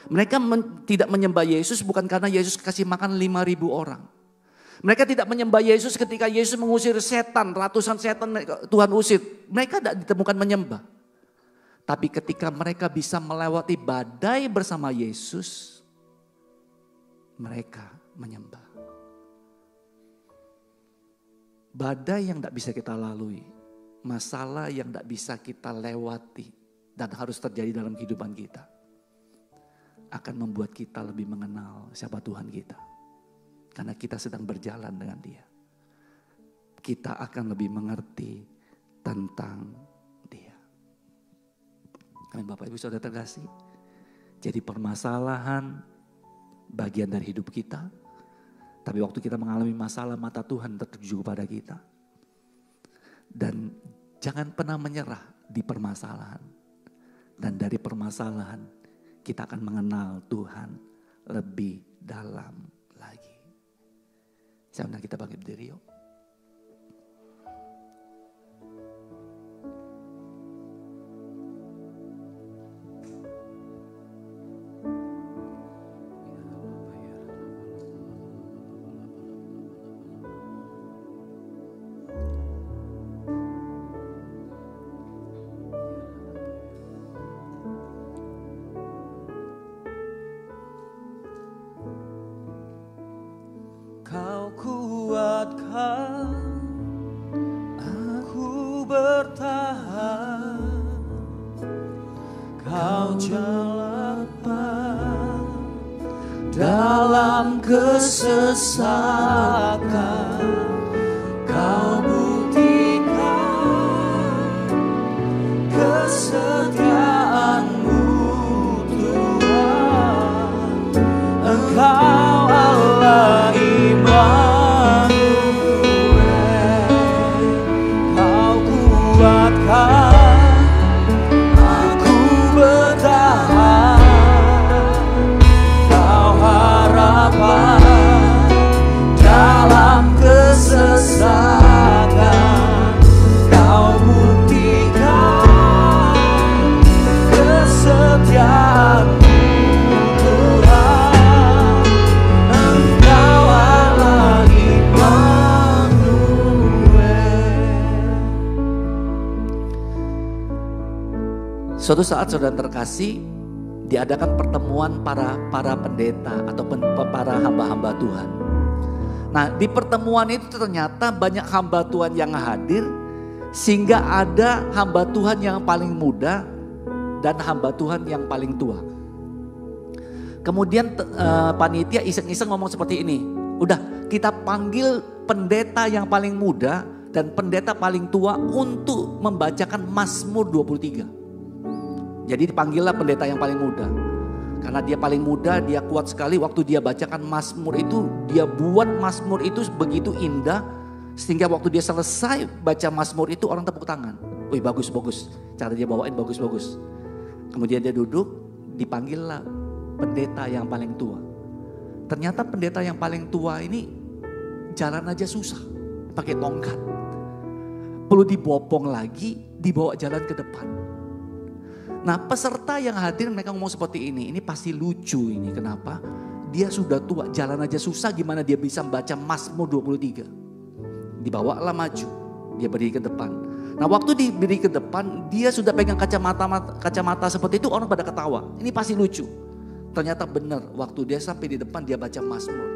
Mereka tidak menyembah Yesus bukan karena Yesus kasih makan 5.000 orang. Mereka tidak menyembah Yesus ketika Yesus mengusir setan, ratusan setan Tuhan usir. Mereka tidak ditemukan menyembah. Tapi ketika mereka bisa melewati badai bersama Yesus, mereka menyembah. Badai yang tidak bisa kita lalui, masalah yang tidak bisa kita lewati dan harus terjadi dalam kehidupan kita, akan membuat kita lebih mengenal siapa Tuhan kita. Karena kita sedang berjalan dengan dia. Kita akan lebih mengerti tentang dia. Amin Bapak Ibu Saudara terkasih. Jadi permasalahan bagian dari hidup kita. Tapi waktu kita mengalami masalah, mata Tuhan tertuju kepada kita. Dan jangan pernah menyerah di permasalahan. Dan dari permasalahan kita akan mengenal Tuhan lebih dalam lagi. Saya undang kita bangkit berdiri yuk. Kau kuatkan aku bertahan, Kau jalankan dalam kesesakan, Kau buktikan kesetiaan-Mu Tuhan. Engkau Allah Immanuel, Kau kuatkan aku bertahan, Kau harapan dalam kesesakan, Kau buktikan kesetiaan-Mu Tuhan. Engkau Allah Immanuel. Suatu saat saudara terkasih, diadakan pertemuan para pendeta atau para hamba-hamba Tuhan. Nah, di pertemuan itu ternyata banyak hamba Tuhan yang hadir, sehingga ada hamba Tuhan yang paling muda dan hamba Tuhan yang paling tua. Kemudian panitia iseng-iseng ngomong seperti ini, udah kita panggil pendeta yang paling muda dan pendeta paling tua untuk membacakan Mazmur 23. Jadi dipanggillah pendeta yang paling muda. Karena dia paling muda, dia kuat sekali. Waktu dia bacakan Mazmur itu, dia buat Mazmur itu begitu indah. Sehingga waktu dia selesai baca Mazmur itu, orang tepuk tangan. Wih, bagus-bagus. Cara dia bawain bagus-bagus. Kemudian dia duduk, dipanggillah pendeta yang paling tua. Ternyata pendeta yang paling tua ini jalan aja susah. Pakai tongkat. Perlu dibopong lagi, dibawa jalan ke depan. Nah, peserta yang hadir mereka ngomong seperti ini pasti lucu ini. Kenapa? Dia sudah tua, jalan aja susah, gimana dia bisa membaca Mazmur 23. Dibawalah maju, dia berdiri ke depan. Nah, waktu diberi ke depan, dia sudah pegang kacamata seperti itu, orang pada ketawa. Ini pasti lucu. Ternyata benar, waktu dia sampai di depan dia baca Mazmur.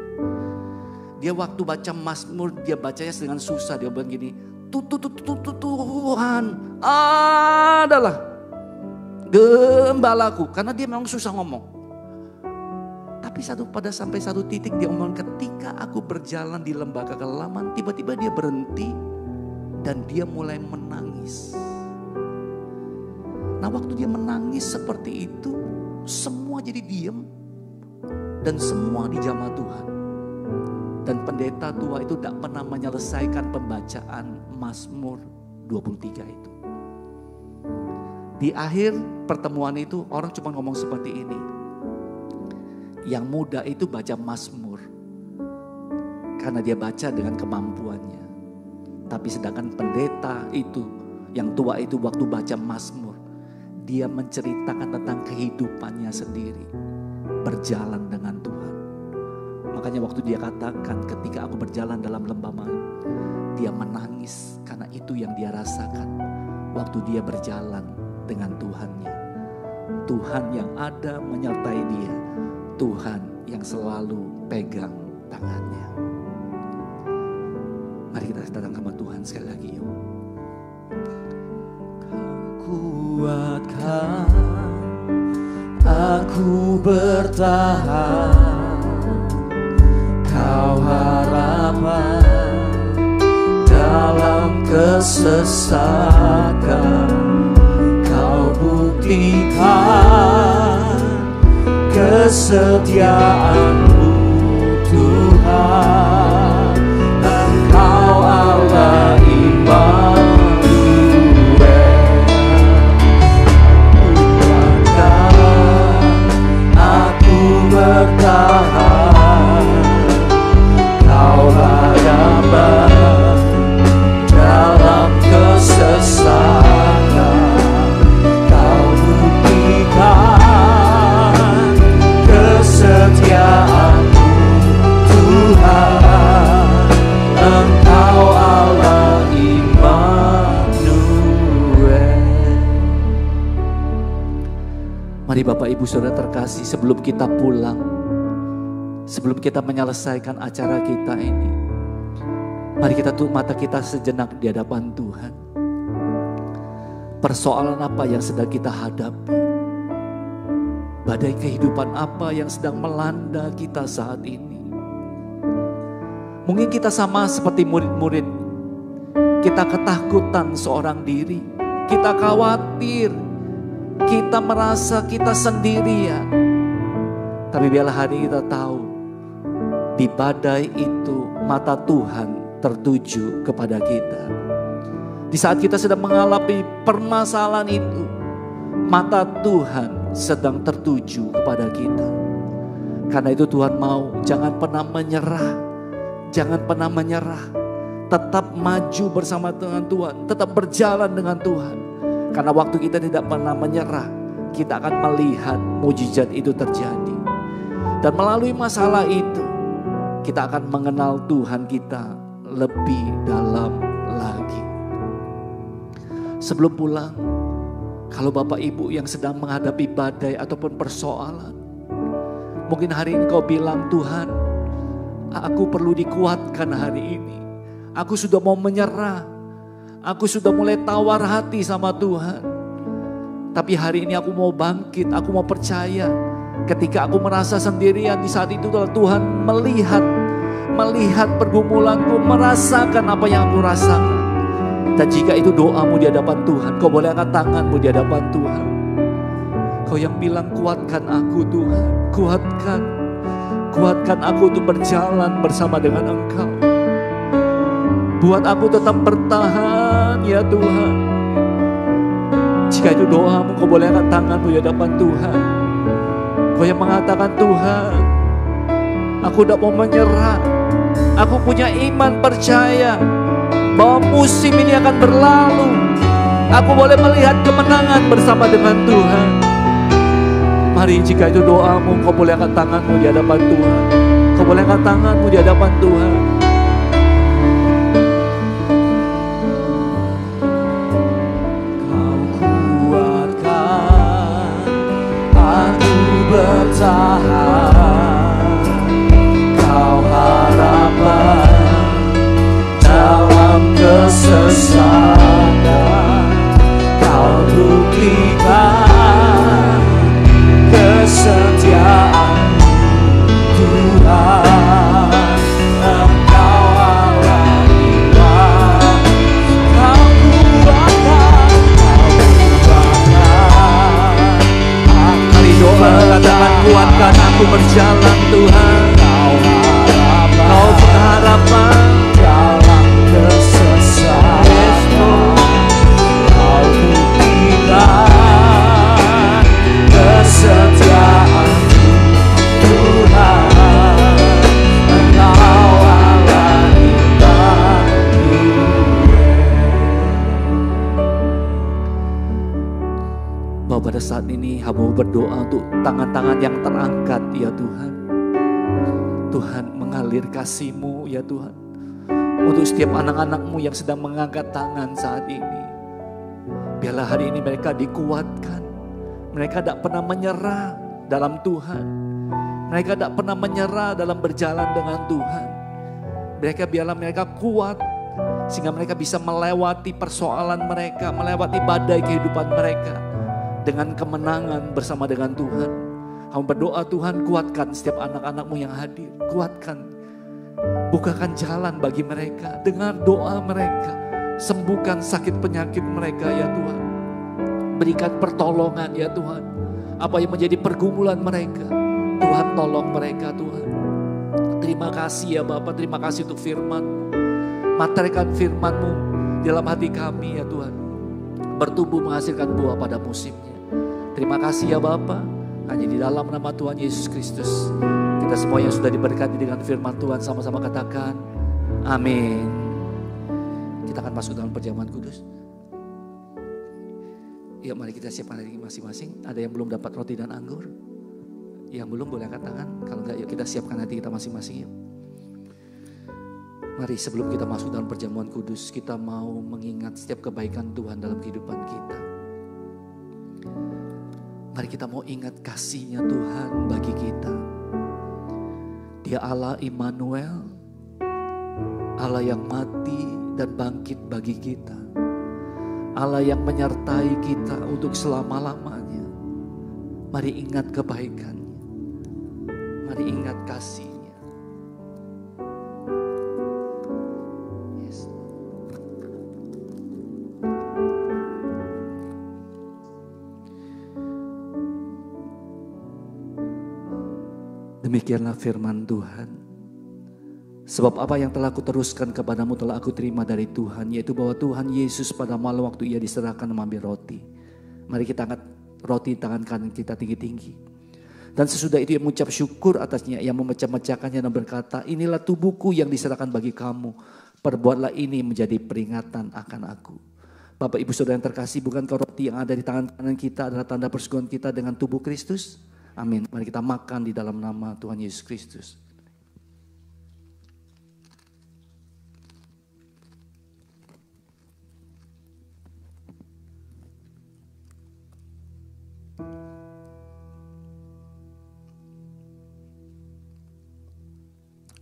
Dia waktu baca Mazmur, dia bacanya dengan susah. Dia bilang gini, Tuhan adalah gembalaku, karena dia memang susah ngomong. Tapi sampai satu titik dia ngomong, ketika aku berjalan di lembah kekelaman, tiba-tiba dia berhenti dan dia mulai menangis. Nah, waktu dia menangis seperti itu, semua jadi diam dan semua dijamah Tuhan. Dan pendeta tua itu tak pernah menyelesaikan pembacaan Mazmur 23 itu. Di akhir pertemuan itu orang cuma ngomong seperti ini. Yang muda itu baca Mazmur karena dia baca dengan kemampuannya. Tapi sedangkan pendeta itu, yang tua itu waktu baca Mazmur, dia menceritakan tentang kehidupannya sendiri. Berjalan dengan Tuhan. Makanya waktu dia katakan, ketika aku berjalan dalam lembah maut, dia menangis karena itu yang dia rasakan. Waktu dia berjalan dengan Tuhannya. Tuhan yang ada menyertai dia. Tuhan yang selalu pegang tangannya. Mari kita datang sama Tuhan sekali lagi yuk. Kau kuatkan aku bertahan, Kau harapan dalam kesesakan, Kau buktikan kesetiaan-Mu Tuhan. Engkau Allah Immanuel, kuatkan aku bertahan, Kau harapan dalam kesesakan, Kau buktikan kesetiaan-Mu Tuhan. Engkau Allah Immanuel. Mari Bapak Ibu Saudara terkasih, sebelum kita pulang, sebelum kita menyelesaikan acara kita ini, mari kita tutup mata kita sejenak di hadapan Tuhan. Persoalan apa yang sedang kita hadapi? Badai kehidupan apa yang sedang melanda kita saat ini? Mungkin kita sama seperti murid-murid. Kita ketakutan seorang diri. Kita khawatir. Kita merasa kita sendirian. Tapi biarlah hari kita tahu, di badai itu mata Tuhan tertuju kepada kita. Di saat kita sedang mengalami permasalahan itu, mata Tuhan sedang tertuju kepada kita. Karena itu Tuhan mau, jangan pernah menyerah. Jangan pernah menyerah. Tetap maju bersama dengan Tuhan. Tetap berjalan dengan Tuhan. Karena waktu kita tidak pernah menyerah, kita akan melihat mujizat itu terjadi. Dan melalui masalah itu, kita akan mengenal Tuhan kita lebih dalam lagi. Sebelum pulang, kalau Bapak Ibu yang sedang menghadapi badai ataupun persoalan, mungkin hari ini kau bilang, Tuhan, aku perlu dikuatkan hari ini. Aku sudah mau menyerah. Aku sudah mulai tawar hati sama Tuhan. Tapi hari ini aku mau bangkit, aku mau percaya. Ketika aku merasa sendirian, di saat itu Tuhan melihat pergumulanku, merasakan apa yang aku rasakan. Dan jika itu doamu di hadapan Tuhan, kau boleh angkat tanganmu di hadapan Tuhan. Kau yang bilang, kuatkan aku Tuhan, kuatkan aku untuk berjalan bersama dengan Engkau. Buat aku tetap bertahan ya Tuhan. Jika itu doamu, kau boleh angkat tanganmu di hadapan Tuhan. Kau yang mengatakan, Tuhan, aku tidak mau menyerah. Aku punya iman percaya bahwa musim ini akan berlalu. Aku boleh melihat kemenangan bersama dengan Tuhan. Mari jika itu doamu, kau boleh angkat tanganmu di hadapan Tuhan. Kau boleh angkat tanganmu di hadapan Tuhan. Kau kuatkan aku bertahan. Kau harapan dalam kesesakan. Kau buktikan kesetiaan Tuhan. Engkau Allah iman. Kau kuatkan. Mari doa, katakan, kuatkan aku berjalan Tuhan. Kau pengharapan dalam kesesakan. Kau buktikan kesetiaan Tuhan. Engkau Allah iman. Bahwa pada saat ini hamba berdoa untuk tangan-tangan yang terangkat ya Tuhan. Tuhan, mengalir kasih-Mu ya Tuhan. Untuk setiap anak-anak-Mu yang sedang mengangkat tangan saat ini. Biarlah hari ini mereka dikuatkan. Mereka tidak pernah menyerah dalam Tuhan. Mereka tidak pernah menyerah dalam berjalan dengan Tuhan. Biarlah mereka kuat. Sehingga mereka bisa melewati persoalan mereka. Melewati badai kehidupan mereka. Dengan kemenangan bersama dengan Tuhan. Hamba berdoa, Tuhan, kuatkan setiap anak-anak-Mu yang hadir. Kuatkan. Bukakan jalan bagi mereka. Dengar doa mereka. Sembuhkan sakit penyakit mereka ya Tuhan. Berikan pertolongan ya Tuhan. Apa yang menjadi pergumulan mereka, Tuhan tolong mereka Tuhan. Terima kasih ya Bapak. Terima kasih untuk firman-Mu. Materikan firman-Mu dalam hati kami ya Tuhan. Bertumbuh menghasilkan buah pada musimnya. Terima kasih ya Bapak. Hanya di dalam nama Tuhan Yesus Kristus, kita semua yang sudah diberkati dengan firman Tuhan sama-sama katakan amin. Kita akan masuk dalam perjamuan kudus. Ya, mari kita siapkan diri masing-masing. Ada yang belum dapat roti dan anggur? Yang belum boleh angkat tangan. Kalau enggak, yuk kita siapkan hati kita masing-masing yuk. Mari sebelum kita masuk dalam perjamuan kudus, kita mau mengingat setiap kebaikan Tuhan dalam kehidupan kita. Mari kita mau ingat kasih-Nya Tuhan bagi kita. Dia Allah Immanuel, Allah yang mati dan bangkit bagi kita, Allah yang menyertai kita untuk selama-lamanya. Mari ingat kebaikannya, mari ingat kasihnya. Yes. Demikianlah firman Tuhan. Sebab apa yang telah kuteruskan kepadamu telah aku terima dari Tuhan, yaitu bahwa Tuhan Yesus pada malam waktu ia diserahkan mengambil roti. Mari kita angkat roti di tangan kanan kita tinggi-tinggi. Dan sesudah itu ia mengucap syukur atasnya, ia memecah-mecahkannya dan berkata, inilah tubuhku yang diserahkan bagi kamu. Perbuatlah ini menjadi peringatan akan aku. Bapak Ibu Saudara yang terkasih, bukankah roti yang ada di tangan kanan kita adalah tanda persekutuan kita dengan tubuh Kristus? Amin. Mari kita makan di dalam nama Tuhan Yesus Kristus.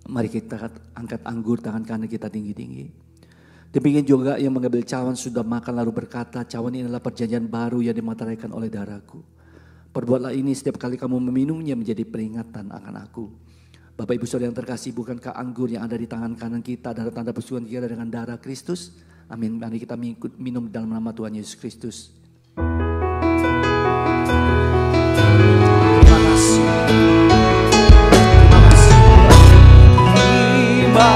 Mari kita angkat anggur tangan kanan kita tinggi-tinggi. Demikian juga yang mengambil cawan sudah makan lalu berkata, cawan ini adalah perjanjian baru yang dimateraikan oleh darahku. Perbuatlah ini setiap kali kamu meminumnya menjadi peringatan akan aku. Bapak Ibu Saudara yang terkasih, bukankah anggur yang ada di tangan kanan kita adalah tanda persekutuan kita dengan darah Kristus? Amin. Mari kita minum dalam nama Tuhan Yesus Kristus. Terima kasih. Terima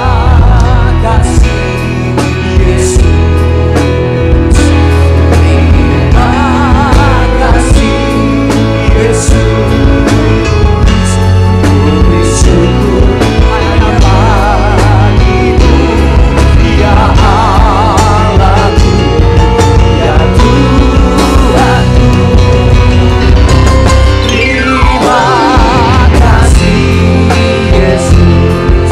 kasih Yesus. Terima kasih Yesus. Bersyukur hanya bagimu, ya Allahku, ya Tuhanku. Terima kasih Yesus.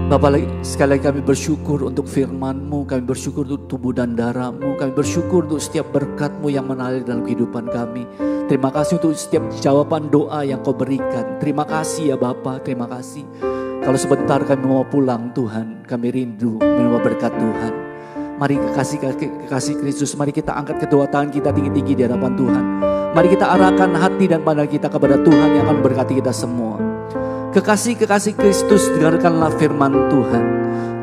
Bapak, sekali lagi kami bersyukur untuk firman-Mu, kami bersyukur untuk tubuh dan darah-Mu, kami bersyukur untuk setiap berkat-Mu yang mengalir dalam kehidupan kami. Terima kasih untuk setiap jawaban doa yang Kau berikan. Terima kasih ya Bapa, terima kasih. Kalau sebentar kami mau pulang Tuhan, kami rindu menerima berkat Tuhan. Mari kekasih Kristus, mari kita angkat kedua tangan kita tinggi-tinggi di hadapan Tuhan. Mari kita arahkan hati dan pandang kita kepada Tuhan yang akan memberkati kita semua. Kekasih-kekasih Kristus, dengarkanlah firman Tuhan.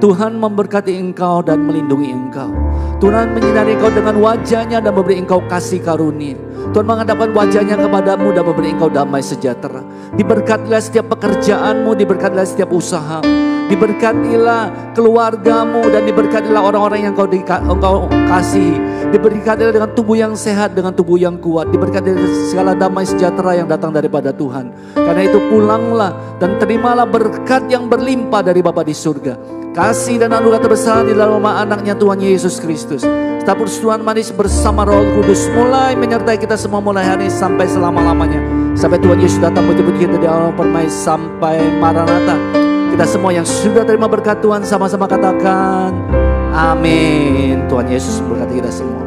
Tuhan memberkati engkau dan melindungi engkau. Tuhan menyinari engkau dengan wajahnya dan memberi engkau kasih karunia. Tuhan menghadapkan wajahnya kepadamu dan memberi engkau damai sejahtera. Diberkatilah setiap pekerjaanmu, diberkatilah setiap usaha, diberkatilah keluargamu, dan diberkatilah orang-orang yang engkau kasih. Diberkatilah dengan tubuh yang sehat, dengan tubuh yang kuat. Diberkatilah segala damai sejahtera yang datang daripada Tuhan. Karena itu pulanglah dan terimalah berkat yang berlimpah dari Bapa di surga. Kasih dan anugerah terbesar di dalam nama anaknya Tuhan Yesus Kristus. Serta persekutuan manis bersama Roh Kudus mulai menyertai kita semua mulai hari ini sampai selama-lamanya. Sampai Tuhan Yesus datang menjemput kita di alam permai sampai Maranatha. Kita semua yang sudah terima berkat Tuhan sama-sama katakan amin. Tuhan Yesus memberkati kita semua.